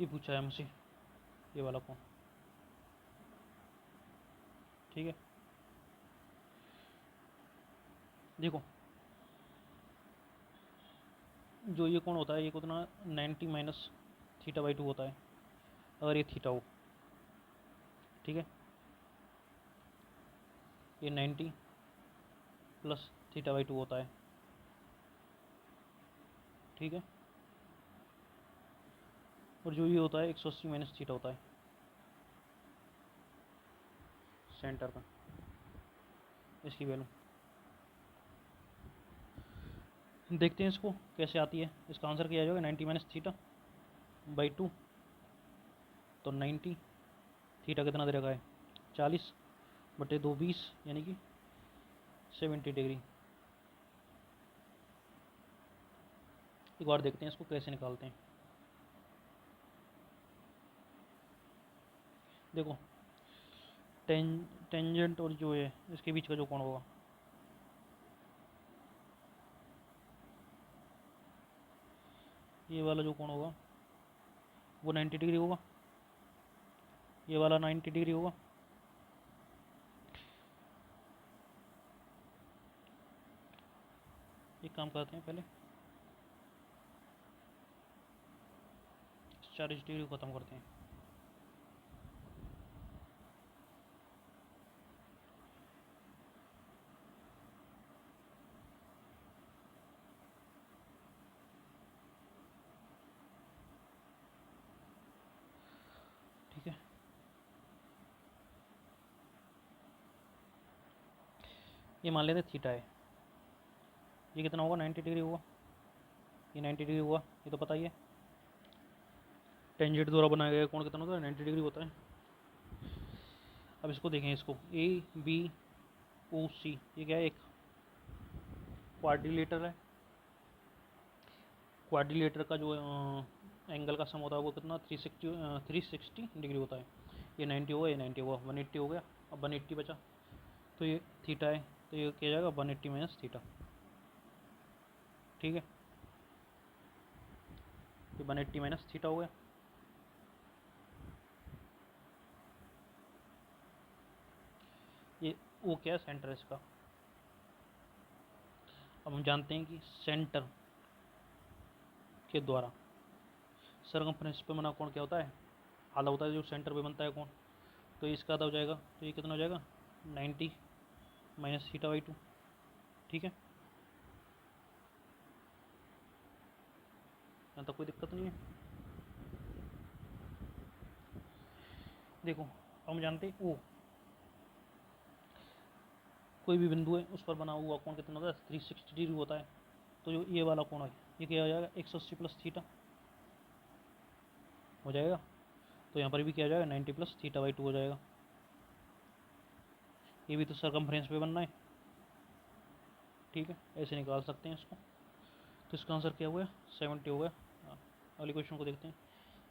ये पूछा है मुझसे, ये वाला को, ठीक है। देखो जो ये कोण होता है, ये कितना? 90 माइनस θ/2 होता है, अगर ये थीटा हो, ठीक है। ये 90 प्लस θ/2 होता है, ठीक है। और जो ये होता है 180 माइनस थीटा होता है सेंटर का, इसकी वैल्यू देखते हैं इसको कैसे आती है। इसका आंसर क्या आ जाएगा? 90 माइनस θ/2, तो 90, थीटा कितना दे रखा है? 40/2 20, यानी कि 70 डिग्री। एक बार देखते हैं इसको कैसे निकालते हैं। देखो टेंजेंट और जो है इसके बीच का जो कोण होगा, ये वाला जो कोण होगा वो 90 डिग्री होगा, ये वाला 90 डिग्री होगा। एक काम करते हैं, पहले 40 डिग्री को ख़त्म करते हैं। ये मान लेते थीटा है, ये कितना होगा 90 डिग्री होगा, ये 90 डिग्री हुआ, ये तो पता ही है। टेंजेंट द्वारा बनाया गया कोण कितना होता है 90 डिग्री होता है। अब इसको देखें, इसको ए बी ओ सी, ये क्या है एक क्वाड्रिलेटर है। क्वाड्रिलेटर का जो एंगल का सम होता है वो कितना 360 डिग्री होता है। ये 90 होगा, ये 90 होगा, 180 हो गया। अब 180 बचा, तो ये थीटा है, तो ये क्या जाएगा 180 माइनस थीटा, ठीक है। ये 180 माइनस थीटा हो गया। ये वो क्या है सेंटर इसका। अब हम जानते हैं कि सेंटर के द्वारा सरकमफ्रेंस पे बना कोण क्या होता है, आधा होता है जो सेंटर पे बनता है कोण, तो इसका आधा हो जाएगा, तो ये कितना हो जाएगा 90 माइनस थीटा बाई 2, ठीक है। यहाँ तक कोई दिक्कत नहीं है। देखो हम जानते हैं ओ कोई भी बिंदु है उस पर बना हुआ कोण कितना होता है 360 डिग्री होता है। तो जो ये वाला कोण है ये क्या हो जाएगा 180 प्लस थीटा हो जाएगा। तो यहाँ पर भी क्या हो जाएगा 90 प्लस थीटा बाई 2 हो जाएगा। ये भी तो सरकमफ्रेंस पे बनना है, ठीक है, ऐसे निकाल सकते हैं इसको। तो इसका आंसर क्या हुआ 70 हो गया। अगले क्वेश्चन को देखते हैं।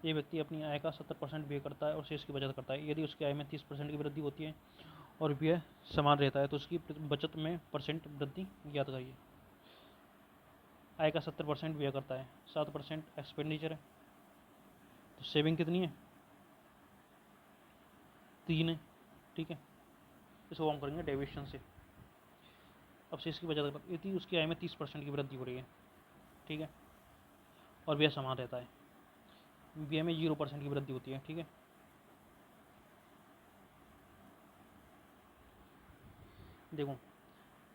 ये व्यक्ति अपनी आय का 70% व्यय करता है और शेष की बचत करता है। यदि उसकी आय में 30% की वृद्धि होती है और व्यय समान रहता है तो उसकी बचत में परसेंट वृद्धि ज्ञात करिए। आय का 70% व्यय करता है, 7% एक्सपेंडिचर है, तो सेविंग कितनी है 3 है, ठीक है। इसको हम करेंगे डेविएशन से। अब शेष की बचत करता, यदि उसकी आय में 30% की वृद्धि हो रही है, ठीक है, और व्यय समान रहता है, व्यय में 0% की वृद्धि होती है, ठीक है। देखो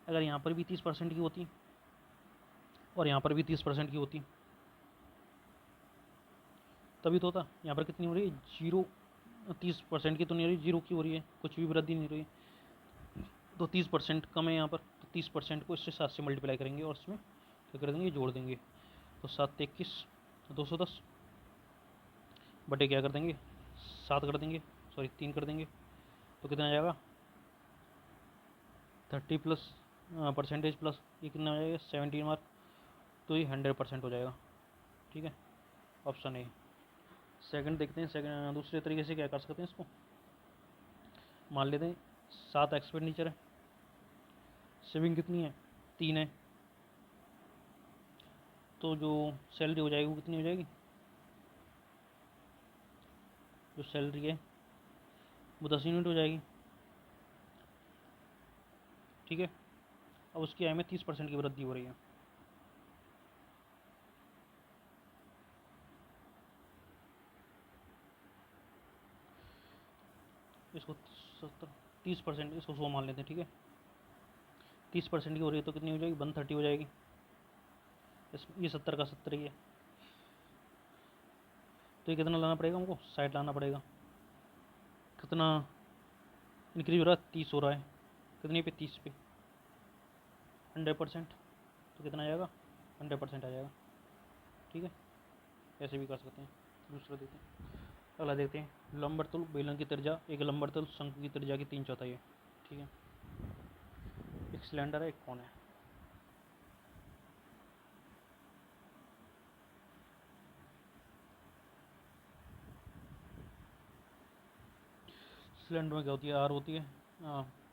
अगर यहाँ पर भी 30% की होती और यहाँ पर भी 30% की होती तभी तो होता। यहाँ पर कितनी हो रही है 30% की तो नहीं हो रही, 0 की हो रही है, कुछ भी वृद्धि नहीं हो रही। तो 30% कम है यहाँ पर, तो 30% को इससे 7 से मल्टीप्लाई करेंगे और इसमें क्या कर देंगे जोड़ देंगे। तो 7 21 210 बटे क्या कर देंगे 7 कर देंगे, सॉरी 3 कर देंगे, तो कितना आ जाएगा 30 प्लस परसेंटेज प्लस ये कितना आ जाएगा 17 मार्क, तो ये 100% हो जाएगा, ठीक है। Option A. सेकंड देखते हैं, सेकंड दूसरे तरीके से क्या कर सकते हैं इसको। मान लेते हैं 7 एक्सपेंडिचर है, सेविंग कितनी है 3 है, तो जो सैलरी हो जाएगी वो कितनी हो जाएगी, जो सैलरी है वो 10 यूनिट हो जाएगी, ठीक है। अब उसकी आय में 30% की वृद्धि हो रही है, इसको 30%, इसको 100 मान लेते हैं, ठीक है। 30% की हो रही है तो कितनी हो जाएगी 130 हो जाएगी। ये 70 का 70 ही है, तो ये कितना लाना पड़ेगा हमको 60 लाना पड़ेगा। कितना इंक्रीज हो रहा है 30 हो रहा है, कितने पे 30 पे 100%, तो कितना आ जाएगा 100% आ जाएगा, ठीक है। ऐसे भी कर सकते हैं। दूसरा देखते हैं, अगला देखते हैं। लंबरतुल बेलन की त्रिज्या एक लंबरतुल शंकु की त्रिज्या की 3/4 है, ठीक है। एक सिलेंडर है एक कोण है। सिलेंडर में क्या होती है आर होती है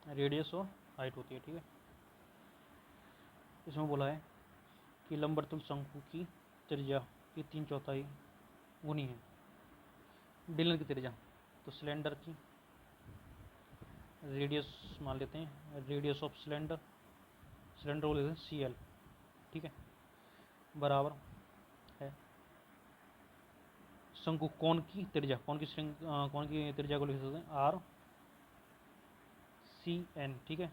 रेडियस और हाइट होती है, ठीक है। इसमें बोला है कि लंबरतुल शंकु की त्रिज्या की 3/4 गुनी है बेलन की त्रिज्या, तो सिलेंडर की रेडियस मान लेते हैं, रेडियस ऑफ सिलेंडर, सिलेंडर को लेते हैं CL, ठीक है, बराबर है शंकु कोण की त्रिज्या, कोण की त्रिज्या को लिख सकते हैं RCN, ठीक है,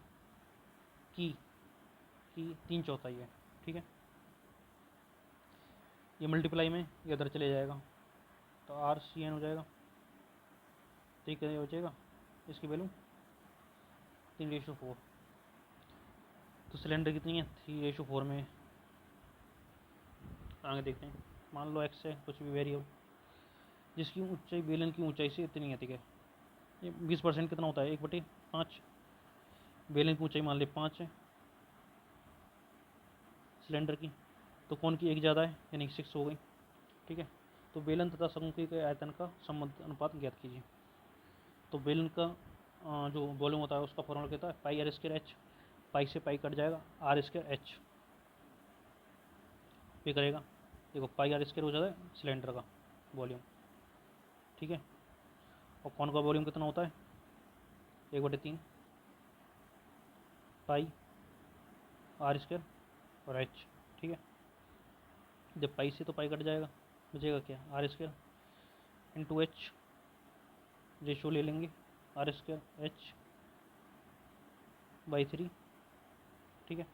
की 3/4 है, ठीक है। ये मल्टीप्लाई में ये इधर चले जाएगा तो RCN हो जाएगा, तो ये क्या हो जाएगा इसकी वैल्यू 3/4। तो सिलेंडर कितनी है 3:4 में। आगे देखते हैं, मान लो x है कुछ भी वेरिएबल जिसकी ऊंचाई बेलन की ऊंचाई से इतनी अधिक है। ये 20% कितना होता है 1/5। बेलन की ऊंचाई मान ले 5 है सिलेंडर की, तो कोण की एक ज़्यादा है यानी 6 हो गई। ठीक है, तो बेलन तथा शंकु के आयतन का संबंध अनुपात ज्ञात कीजिए। तो बेलन का जो वॉल्यूम होता है उसका फॉर्मूला कहता है पाई आर स्क्वायर एच। पाई से पाई कट जाएगा, आर स्क्वायर एच पे करेगा। देखो पाई आर स्क्वायर हो जाता है सिलेंडर का वॉल्यूम। ठीक है, और कौन का वॉल्यूम कितना होता है 1/3 पाई आर स्क्वायर और एच। ठीक है, जब पाई से तो पाई कट जाएगा, बचेगा क्या r square into h. Ratio ले लेंगे आर स्क्वायर एच बाई 3। ठीक है,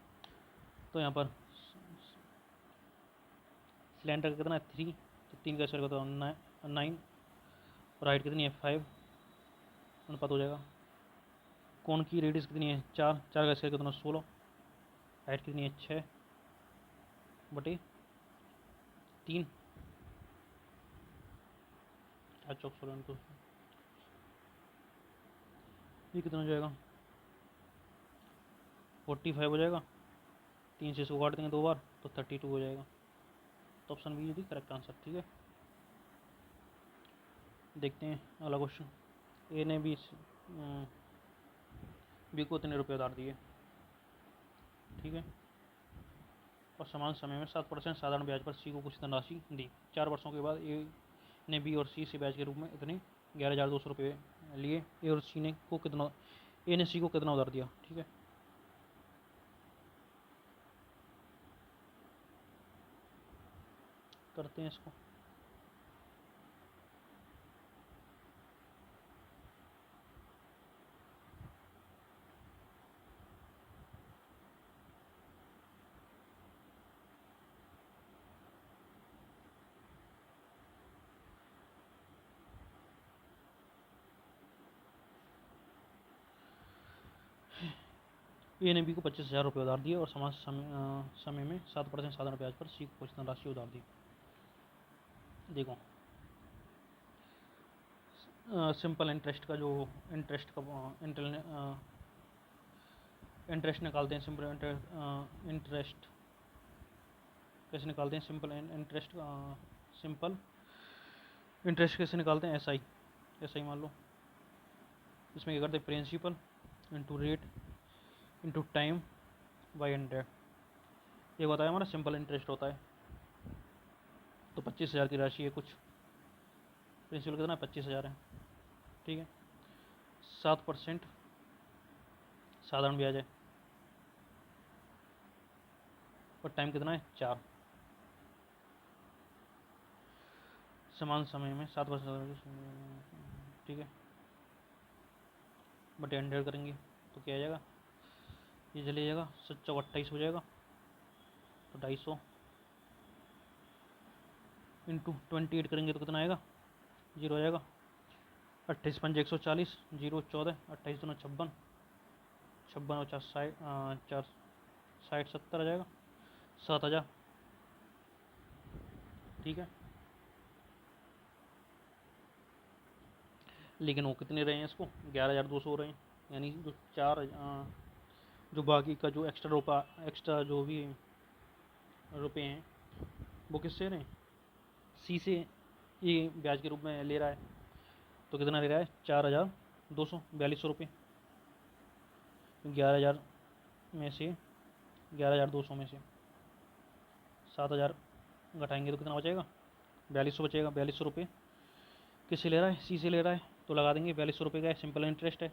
तो यहाँ पर सिलेंडर का कितना है 3, तो 3 का स्क्वायर होता है 9 और हाइट कितनी है 5 अनुपात हो जाएगा। कोण की रेडियस कितनी है 4, 4 का स्क्वायर कितना 16। हाइट कितनी है 6/3। 4 चौक 16 इनटू ये कितना हो जाएगा 45 हो जाएगा। 3 से इसको काट देंगे 2 बार तो 32 हो जाएगा। तो ऑप्शन बी यदि करेक्ट आंसर। ठीक है, देखते हैं अगला क्वेश्चन। ए ने बी को इतने रुपये उधार दिए। ठीक है, और समान समय में 7% साधारण ब्याज पर सी को कुछ धनराशि दी। 4 वर्षों के बाद ए ने बी और सी से ब्याज के रूप में इतने 11,200 रुपये लिए। ए और सी ने को कितना ए ने सी को कितना उधार दिया। ठीक है, करते हैं इसको। ए ने बी को 25,000 रुपये उधार दिए और समान समय में 7% साधारण ब्याज पर सी को कुछ धनराशि उधार दी। देखो सिंपल इंटरेस्ट का जो इंटरेस्ट का इंटरेस्ट निकालते हैं। सिंपल इंटरेस्ट कैसे निकालते हैं सिंपल इंटरेस्ट कैसे निकालते हैं एस आई मान लो। इसमें क्या करते हैं principal into rate into time by 100। ये होता है हमारा सिंपल इंटरेस्ट होता है। तो 25,000 की राशि है कुछ, प्रिंसिपल कितना 25,000 है। ठीक है, 7% साधारण ब्याज है और टाइम कितना है 4। समान समय में 7%। ठीक है, बटे 100 करेंगे तो क्या आ जाएगा, ये चले जाएगा 7/28 हो जाएगा। तो 250 इंटू 28 करेंगे तो कितना आएगा 0 आ जाएगा। 28 5 140 0 14 28 2 56 56 और 4 60 70 आ जाएगा 7,000। ठीक है, लेकिन वो कितने रहे हैं इसको 11,200 हो रहे हैं। यानी जो जो बाकी का जो एक्स्ट्रा जो भी रुपए हैं वो किससे रहे हैं सी से ये ब्याज के रूप में ले रहा है। तो कितना ले रहा है 4,242 रुपये। 11,000 में से 11,200 में से 7,000 घटाएंगे तो कितना बचेगा 4200 बचेगा। 4200 रुपये किससे ले रहा है सी से ले रहा है, तो लगा देंगे 4200 रुपये का है। सिंपल इंटरेस्ट है,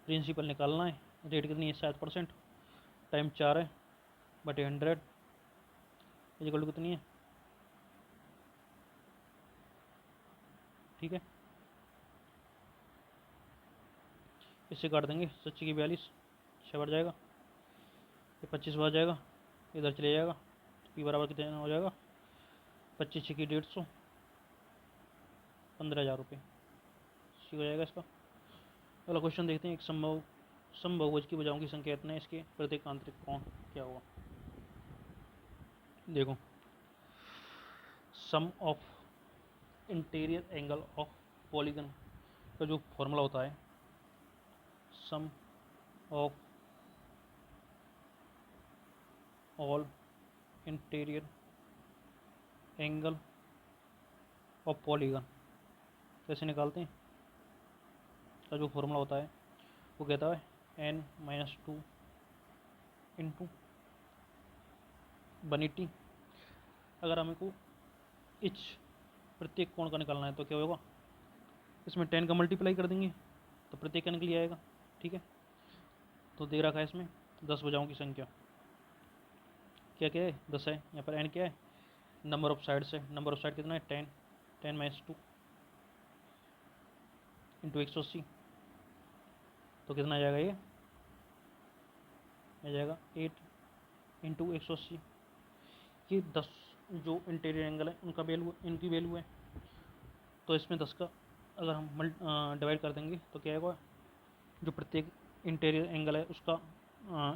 प्रिंसिपल निकालना है, रेट कितनी है 7%, टाइम 4 है बटे 100 इक्वल टू कितनी है। ठीक है, इससे काट देंगे 7 की 42 6 बढ़ जाएगा, ये 25 बढ़ जाएगा, इधर चले जाएगा तो पी बराबर कितना हो जाएगा 25 की 150 15,000 रुपये सी हो जाएगा इसका। अगला क्वेश्चन देखते हैं। एक संभव सम बहुभुज की भुजाओं की संख्या इतना है, इसके प्रत्येक आंतरिक कोण क्या हुआ। देखो sum of interior angle of polygon का जो फॉर्मूला होता है, sum of all interior angle of polygon कैसे निकालते हैं, का जो फॉर्मूला होता है वो कहता है n-2 इंटू बनीटी। अगर हमको इच प्रत्येक कोण का निकालना है तो क्या होगा, इसमें 10 का मल्टीप्लाई कर देंगे तो प्रत्येक का निकल आएगा। ठीक है, तो दे रखा है इसमें 10 भुजाओं की संख्या, क्या क्या है 10 है, यहाँ पर n क्या है, नंबर ऑफ साइड्स है। नंबर ऑफ साइड कितना है 10, 10-2 इंटू 180, तो कितना आ जाएगा, ये आ जाएगा 8 इंटू 180। ये 10 जो इंटीरियर एंगल है उनका वैल्यू, इनकी वैल्यू है, तो इसमें 10 का अगर हम डिवाइड कर देंगे तो क्या आएगा, जो प्रत्येक इंटीरियर एंगल है उसका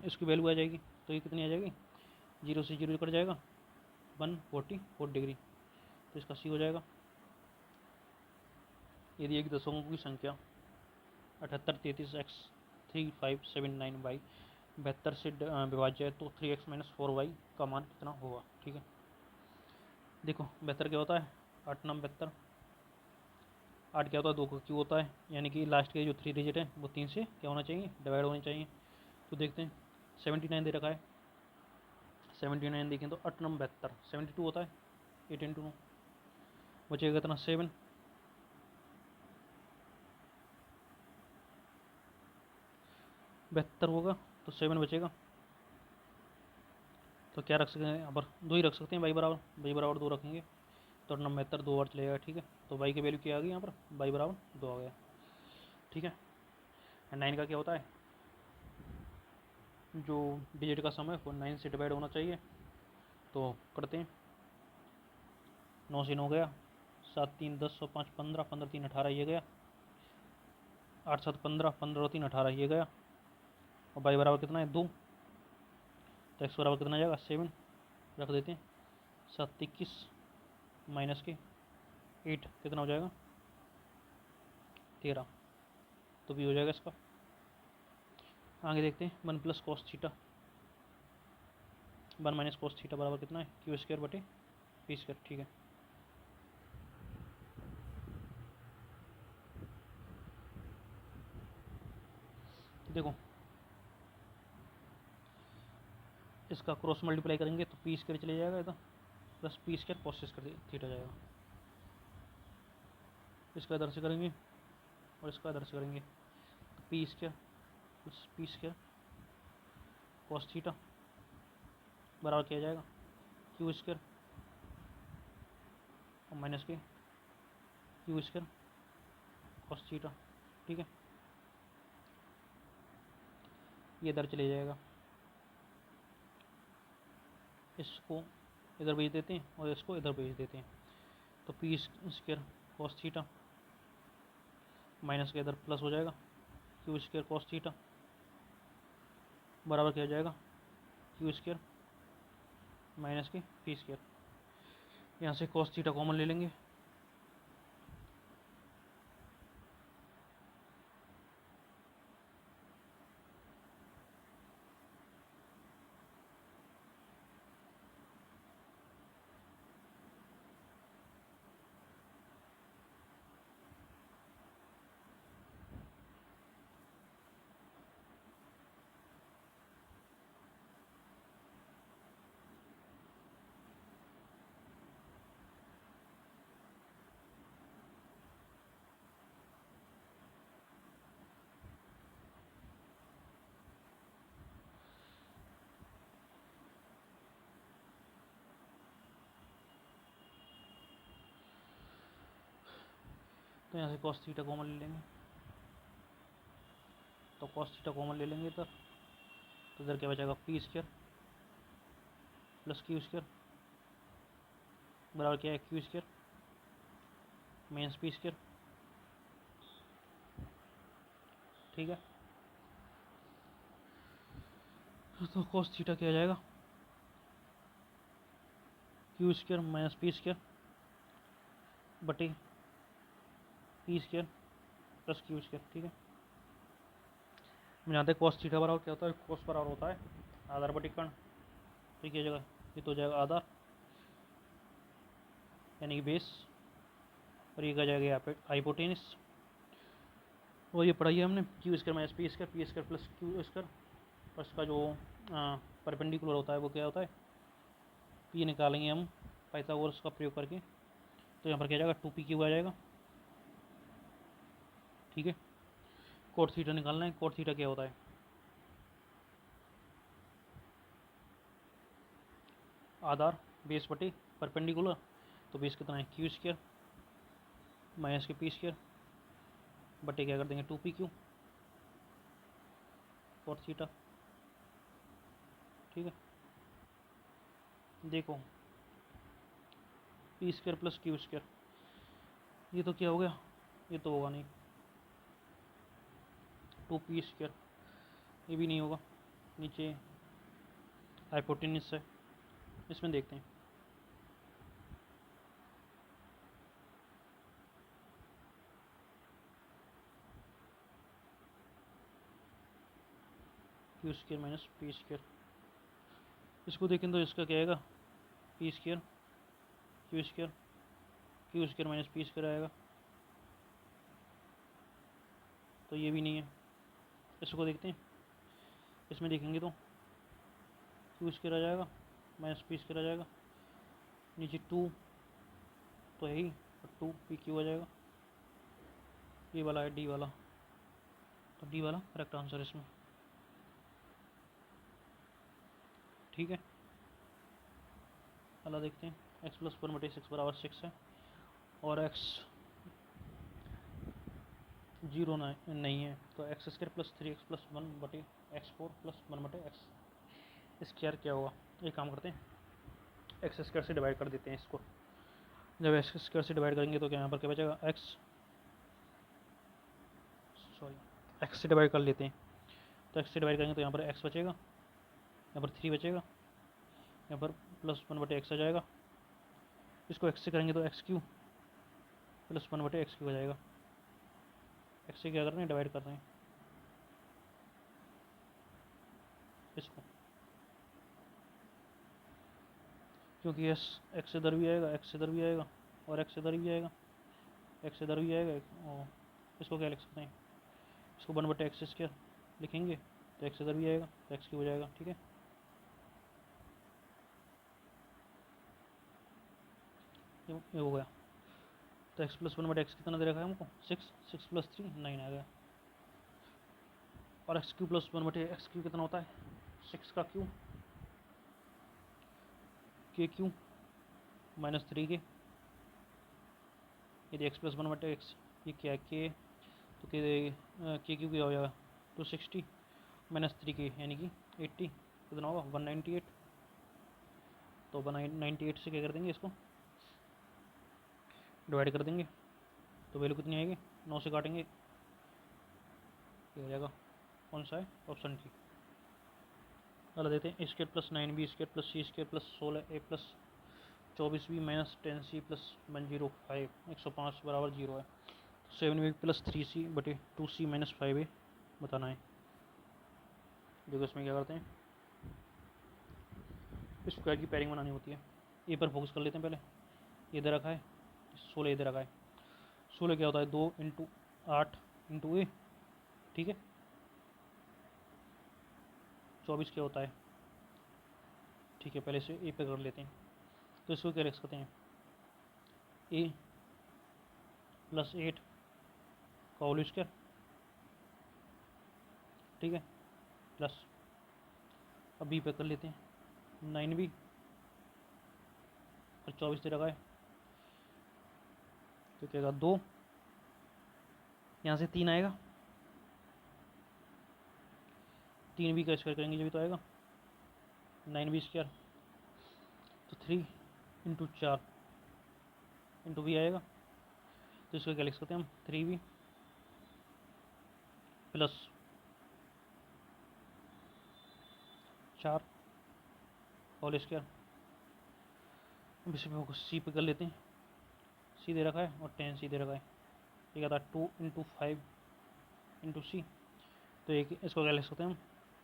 इसकी वैल्यू आ जाएगी। तो ये कितनी आ जाएगी, 0 से 0 कट जाएगा 144 डिग्री, तो इसका सी हो जाएगा। यदि एक दशकों की संख्या 7833x3579 बाई 72 से विभाज्य है तो 3x-4y का मान कितना होगा। ठीक है, देखो 72 क्या होता है, 8 9 72, 8 क्या होता है 2 का क्यों होता है, यानी कि लास्ट के जो 3 डिजिट है वो 3 से क्या होना चाहिए, डिवाइड होने चाहिए। तो देखते हैं 79 दे रखा है, 79 देखें तो 8 9 72, 72 होता है, 8 इंटू 9 बचेगा कितना 7, बेहतर होगा तो 7 बचेगा। तो क्या रख सकते हैं यहाँ पर, 2 ही रख सकते हैं, बाई बराबर 2 रखेंगे तो 8 9 72 2 बार चलेगा। ठीक है, तो बाई की वैल्यू क्या आ गई यहाँ पर, बाई बराबर 2 आ गया। ठीक है, 9 का क्या होता है, जो डिजिट का सम है वो 9 से डिवाइड होना चाहिए, तो करते हैं 9 से 9 गया, 7 3 10 और 5 15, 15 3 18 ये गया, 8 7 15, 15 और 3 18 ये गया, और बाई बराबर कितना है 2, तो एक्स बराबर कितना जाएगा 7 रख देते हैं, 7 21 माइनस के 8 कितना हो जाएगा 13, तो भी हो जाएगा इसका। आगे देखते हैं 1 plus cos theta 1 minus cos theta बराबर कितना है, क्यू स्क्वायर बटे पी स्क्वायर। ठीक है, देखो इसका क्रॉस मल्टीप्लाई करेंगे तो पी स्क्वायर चले जाएगा इधर, plus P square cos square theta जाएगा, इसका इधर से करेंगे और इसका इधर से करेंगे, तो P square plus P square cos theta बराबर किया जाएगा क्यू स्क्वायर और माइनस के क्यू स्क्वायर कॉस थीटा। ठीक है, ये इधर चले जाएगा, इसको इधर भेज देते हैं और इसको इधर भेज देते हैं, तो P square cos theta minus के इधर प्लस हो जाएगा क्यू स्क्वायर कॉस थीटा बराबर किया जाएगा क्यू स्क्वायर माइनस के पी स्क्वायर। यहाँ से कॉस थीटा कॉमन ले लेंगे, तो यहाँ से कॉस थीटा कॉमन ले लेंगे, तो कॉस थीटा कॉमन ले लेंगे इधर, तो इधर क्या बचेगा P square plus Q square बराबर क्या है Q square minus P square. ठीक है, तो cos थीटा क्या आ जाएगा, Q square minus P square बटे P square plus Q square. ठीक है, हम जानते हैं cos थीटा बराबर क्या होता है, cos बराबर होता है आधार बटे कर्ण। ठीक है, जगह ये तो हो जाएगा आधार यानी कि बेस, और ये क्या जाएगा यहाँ पे हाइपोटेनिस। और ये पढ़ाई है हमने Q square minus P square plus Q square, plus का जो परपेंडिकुलर होता है वो क्या होता है, पी निकालेंगे हम पाइथागोरस का प्रयोग करके, तो यहाँ पर क्या जाएगा 2p क्यू आ जाएगा। ठीक है, कोट थीटा निकालना है, कोट थीटा क्या होता है, आधार बेस बटे परपेंडिकुलर, तो बेस कितना है क्यू स्क्वायर माइनस के पी स्क्वायर बटे क्या कर देंगे 2p क्यू कोट थीटा। ठीक है, देखो P square plus Q square, ये तो क्या हो गया, ये तो होगा नहीं, 2p स्क्वायर, ये भी नहीं होगा, नीचे हाइपोटेनिस है, इसमें देखते हैं। Q square minus P square, इसको देखें तो इसका क्या आएगा, P square Q square, Q square minus P square आएगा, तो ये भी नहीं है। इसको देखते हैं, इसमें देखेंगे तो क्यू स्क्वायर आ जाएगा माइनस पी स्क्वायर आ जाएगा, नीचे 2 तो है ही, और 2p क्यू आ जाएगा, ये वाला है डी वाला, तो डी वाला करेक्ट आंसर इसमें। ठीक है, अगला देखते हैं, x प्लस 1/6 बराबर 6 है, और x 0 नहीं है, तो x square plus 3x plus 1/x4 plus 1/x square क्या होगा। एक काम करते हैं, एक्स स्क्वायर से डिवाइड कर देते हैं इसको, जब एक्स स्क्वायर से डिवाइड करेंगे तो क्या यहाँ पर क्या बचेगा, एक्स से डिवाइड कर लेते हैं, तो एक्स से डिवाइड करेंगे तो यहाँ पर x बचेगा, यहाँ पर 3 बचेगा, यहाँ पर प्लस 1/x आ जाएगा, इसको x से करेंगे तो x cube plus 1/x cube आ जाएगा। x से क्या कर रहे हैं, डिवाइड कर रहे हैं इसको, क्योंकि x इधर भी आएगा, x इधर भी आएगा, और x इधर भी आएगा, x इधर भी आएगा, और इसको क्या लिख सकते हैं, इसको 1/x स्क्वायर लिखेंगे, तो x इधर भी आएगा, तो x क्यू हो जाएगा। ठीक है, ये हो गया, तो x प्लस 1/x कितना दे रखा है हमको, 6 प्लस 3 9 आ गया, और x cube plus 1/x Q कितना होता है, 6 का क्यू के क्यू माइनस 3 के, यदि x प्लस 1/x ये क्या है के, तो के क्यू क्या हो जाएगा 260 माइनस 3 के यानी कि 80, कितना होगा 198, तो 198 से क्या कर देंगे, इसको डिवाइड कर देंगे, तो वैल्यू कितनी आएगी, 9 से काटेंगे, ये हो जाएगा कौन सा है, ऑप्शन डी। अगला देते हैं, a square plus 9b square plus c square plus 16a plus 24b minus 10c plus 105 105 बराबर 0 है, 7b प्लस 3c बटे 2c माइनस 5a बताना है। देखो इसमें क्या करते हैं, स्क्वायर की पेयरिंग बनानी होती है, ए पर फोकस कर लेते हैं पहले, ये इधर रखा है, 16 इधर रखा है, 16 क्या होता है 2 इंटू 8 इंटू ए, ठीक है, 24 क्या होता है, ठीक है, पहले से ए पे कर लेते हैं, तो इसको क्या लिख सकते हैं, ए प्लस 8 का होल स्क्वायर, ठीक है, प्लस अब बी पे कर लेते हैं 9b और 24 दे रखा है, तो क्या 2, यहाँ से 3 आएगा, 3b का स्क्वायर करेंगे जब तो आएगा 9b स्क्वायर, तो 3 इंटू 4 इंटू बी आएगा, तो इसको क्या लिख सकते हैं हम 3b प्लस 4 होल स्क्वायर। अब इसे सी पे कर लेते हैं। सी दे रखा है और 10 सी दे रखा है। ये क्या था 2 इंटू 5 इंटू सी। तो एक इसको क्या लिख सकते हैं हम,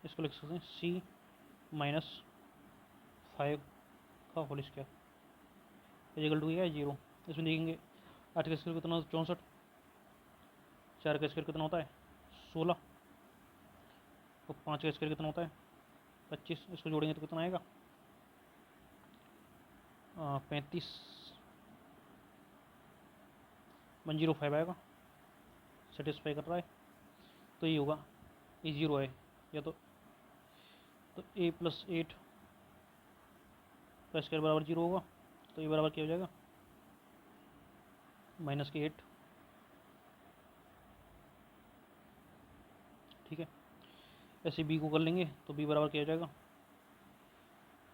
इसको लिख सकते हैं सी माइनस 5 का होल स्क्वायर इक्वल टू क्या है 0। इसमें देखेंगे 8 का स्क्वायर कितना 64, 4 का स्क्वायर कितना होता है 16 और 5 का स्क्वायर कितना होता है 25। इसको जोड़ेंगे तो कितना आएगा 35 105 आएगा। सेटिस्फाई कर रहा है तो ये होगा, ये 0 है या तो a प्लस 8 का स्क्वायर बराबर 0 होगा। तो ये बराबर क्या हो जाएगा माइनस के 8। ठीक है, ऐसे b को कर लेंगे तो b बराबर क्या हो जाएगा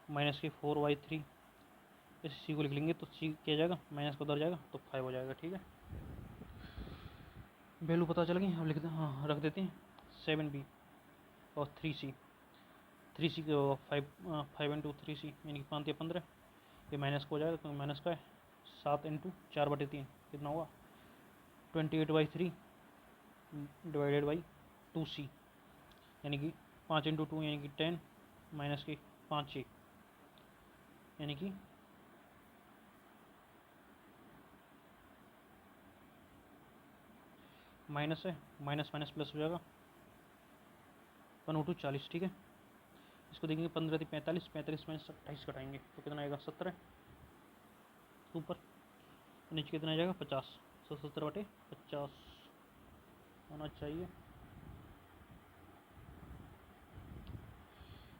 माइनस के 4y3। ऐसे c को लिख लेंगे तो c क्या हो जाएगा माइनस को उधर जाएगा तो 5 हो जाएगा। ठीक है, वैल्यू पता चल गई। अब लिख दें, हाँ रख देते हैं 7b और 3c। 3c को 5 इंटू 3c यानी कि 5 या 15। ये माइनस को हो जाएगा क्योंकि माइनस का है। 7 इंटू 4/3 कितना हुआ 28/3 डिवाइडेड बाई 2c यानी कि 5 इंटू 2 यानी कि 10 माइनस की 5 यानी कि माइनस है, माइनस माइनस प्लस हो जाएगा 1/2 40। ठीक है, इसको देखेंगे 15 थी 45, 45 में 28 कटाएंगे तो कितना आएगा 17 ऊपर, तो नीचे कितना आ जाएगा 50। 70/50 होना चाहिए।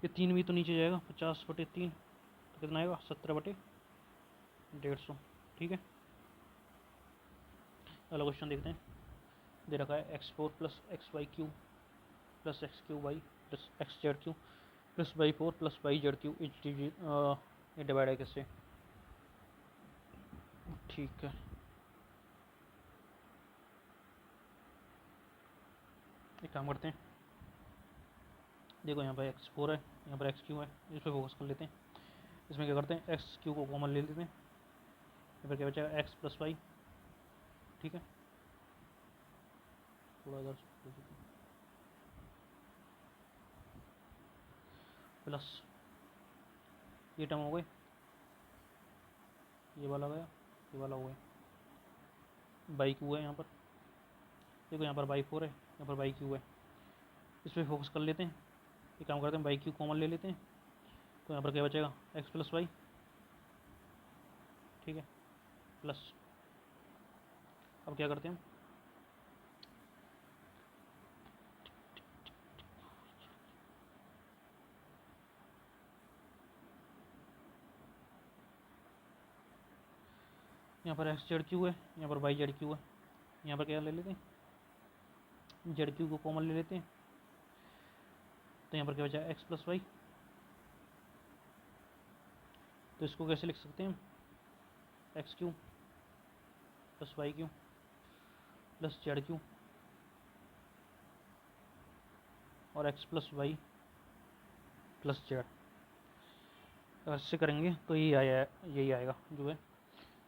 ये 3 भी तो नीचे जाएगा 50/3 तो कितना आएगा 17/150। ठीक है, अगला क्वेश्चन देखते हैं। दे रखा है x4 plus XY³ plus x³ plus XZ³ plus y4 plus YZ³ ये डिवाइड है किससे। ठीक है, एक काम करते हैं। देखो यहाँ पर x4 है, यहाँ पर x³ है, इस पर फोकस कर लेते हैं। इसमें क्या करते हैं x³ को कॉमन ले लेते हैं। यहाँ पर क्या बचेगा x प्लस वाई। ठीक है, थोड़ा इधर प्लस ये टर्म हो गए, ये वाला गया, ये वाला हो गया। बाई क्यू है यहाँ पर, देखो यहाँ पर y4 है, यहाँ पर y³ है। इस पर फोकस कर लेते हैं। ये काम करते हैं y³ कॉमन ले लेते हैं तो यहाँ पर क्या बचेगा x प्लस वाई। ठीक है, प्लस अब क्या करते हैं हम, यहाँ पर XZ³ है, यहाँ पर YZ³ है। यहाँ पर क्या ले लेते हैं ZQ को कॉमन ले लेते हैं तो यहाँ पर क्या बचा x प्लस वाई। तो इसको कैसे लिख सकते हैं हम x³ plus y³ plus ZQ और x plus y plus z. ऐसे करेंगे तो यही आएगा जो है।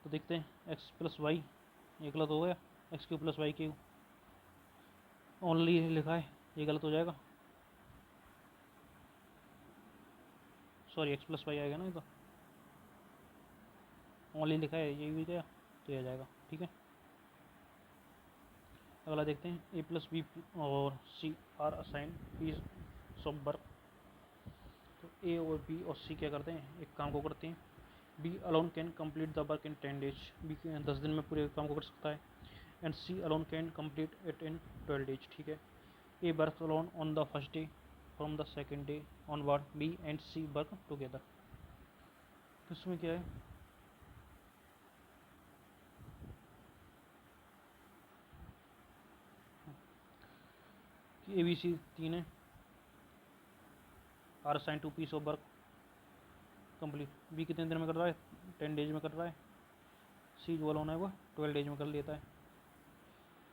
तो देखते हैं x प्लस वाई ये गलत हो गया, x³ प्लस y³ ओनली लिखा है, ये गलत हो जाएगा। सॉरी x प्लस वाई आएगा ना, ये तो ओनली लिखा है, ये भी गया तो ये आ जाएगा। ठीक है, अगला देखते हैं a प्लस बी और c are assign piece of work. तो a और b और c क्या करते हैं, एक काम को करते हैं। b alone can complete the work in 10 days, b 10 दिन में पूरे काम को कर सकता है। And c alone can complete it in 12 days. ठीक है, a work alone on the first day, from the second day onward b and c work together. तो इसमें क्या है कि ABC 3 है, are sign 2 piece of work complete. B कितने दिन में कर रहा है 10 डेज में कर रहा है। सी जो अलोन है वो 12 डेज में कर लेता है।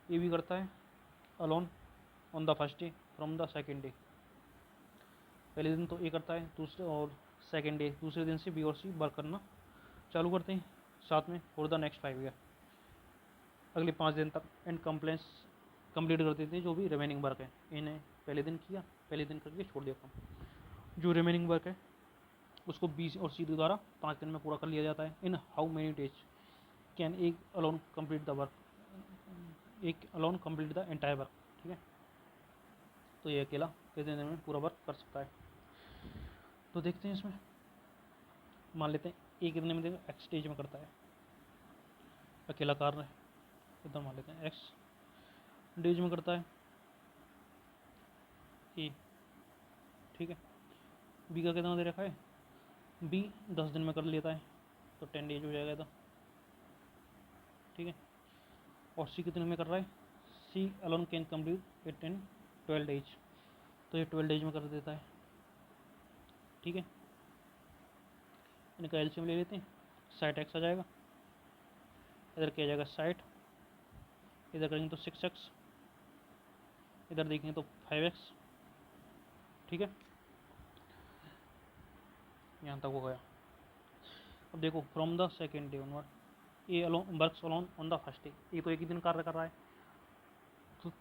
ये भी करता है alone on the first day from the second day. पहले दिन तो ए करता है, दूसरे और सेकेंड डे दूसरे दिन से बी और सी वर्क करना चालू करते हैं साथ में फॉर द नेक्स्ट 5 ईयर। अगले 5 दिन तक एंड कंप्लीट कर देते हैं जो भी रिमेनिंग वर्क है। इन्हें पहले दिन किया, पहले दिन करके छोड़ दिया काम। जो रिमेनिंग वर्क है उसको बी और सी द्वारा 5 दिन में पूरा कर लिया जाता है। In how many days can एक अलोन कंप्लीट द वर्क, एक alone complete the entire work. ठीक है, तो ये अकेला कितने दिन में पूरा वर्क कर सकता है। तो देखते हैं इसमें, मान लेते हैं ए कितने में देखो एक्स स्टेज में करता है, अकेला कार्य है, इधर मान लेते हैं एक्स डेज में करता है ए। ठीक है, बी का कितना दे रखा है, बी 10 दिन में कर लेता है तो 10 डेज हो जाएगा इधर। ठीक है, और सी कितने में कर रहा है, c alone can complete it in 12 days, तो ये 12 डेज में कर देता है। ठीक है, इनका एलसीएम ले लेते हैं, साइट एक्स आ जाएगा, इधर किया जाएगा साइट, इधर करेंगे तो 6x, इधर देखेंगे तो 5x। ठीक है, यहाँ तक हो गया। अब देखो from the second day onward A alone works alone on the first day, ये तो एक ही दिन कार्य कर रहा है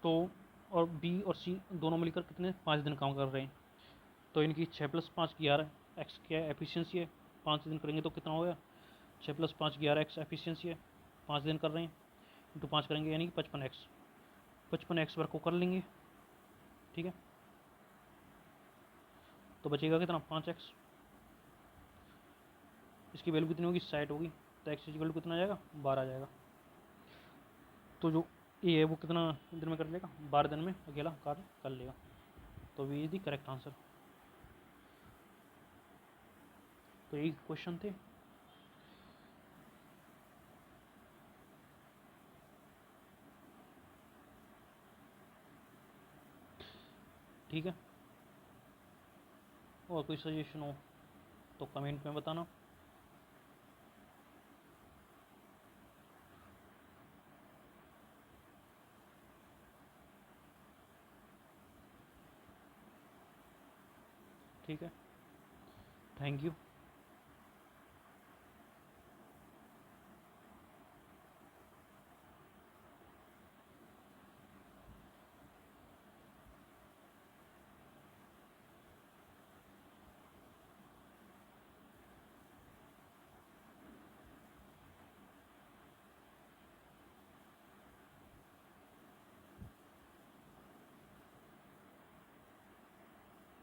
तो और बी और सी दोनों मिलकर कितने 5 दिन काम कर रहे हैं, तो इनकी 6 + 5 11 एक्स क्या है एफिशिएंसी है। 5 दिन करेंगे तो कितना हो गया, 6 + 5 11 एक्स एफिशिएंसी है, 5 दिन कर रहे हैं इंटू 5 करेंगे यानी कि 55x, 55x वर्क को कर लेंगे। ठीक है, तो बचेगा कितना 5x, इसकी वैल्यू कितनी होगी 60 होगी, तो एक्स इक्वल कितना आ जाएगा 12 आ जाएगा। तो जो ए है वो कितना दिन में कर लेगा, 12 दिन में अकेला कार्य कर लेगा। तो V is the correct answer. तो यही क्वेश्चन थे। ठीक है, और कोई सजेशन हो तो कमेंट में बताना। ठीक है, थैंक यू।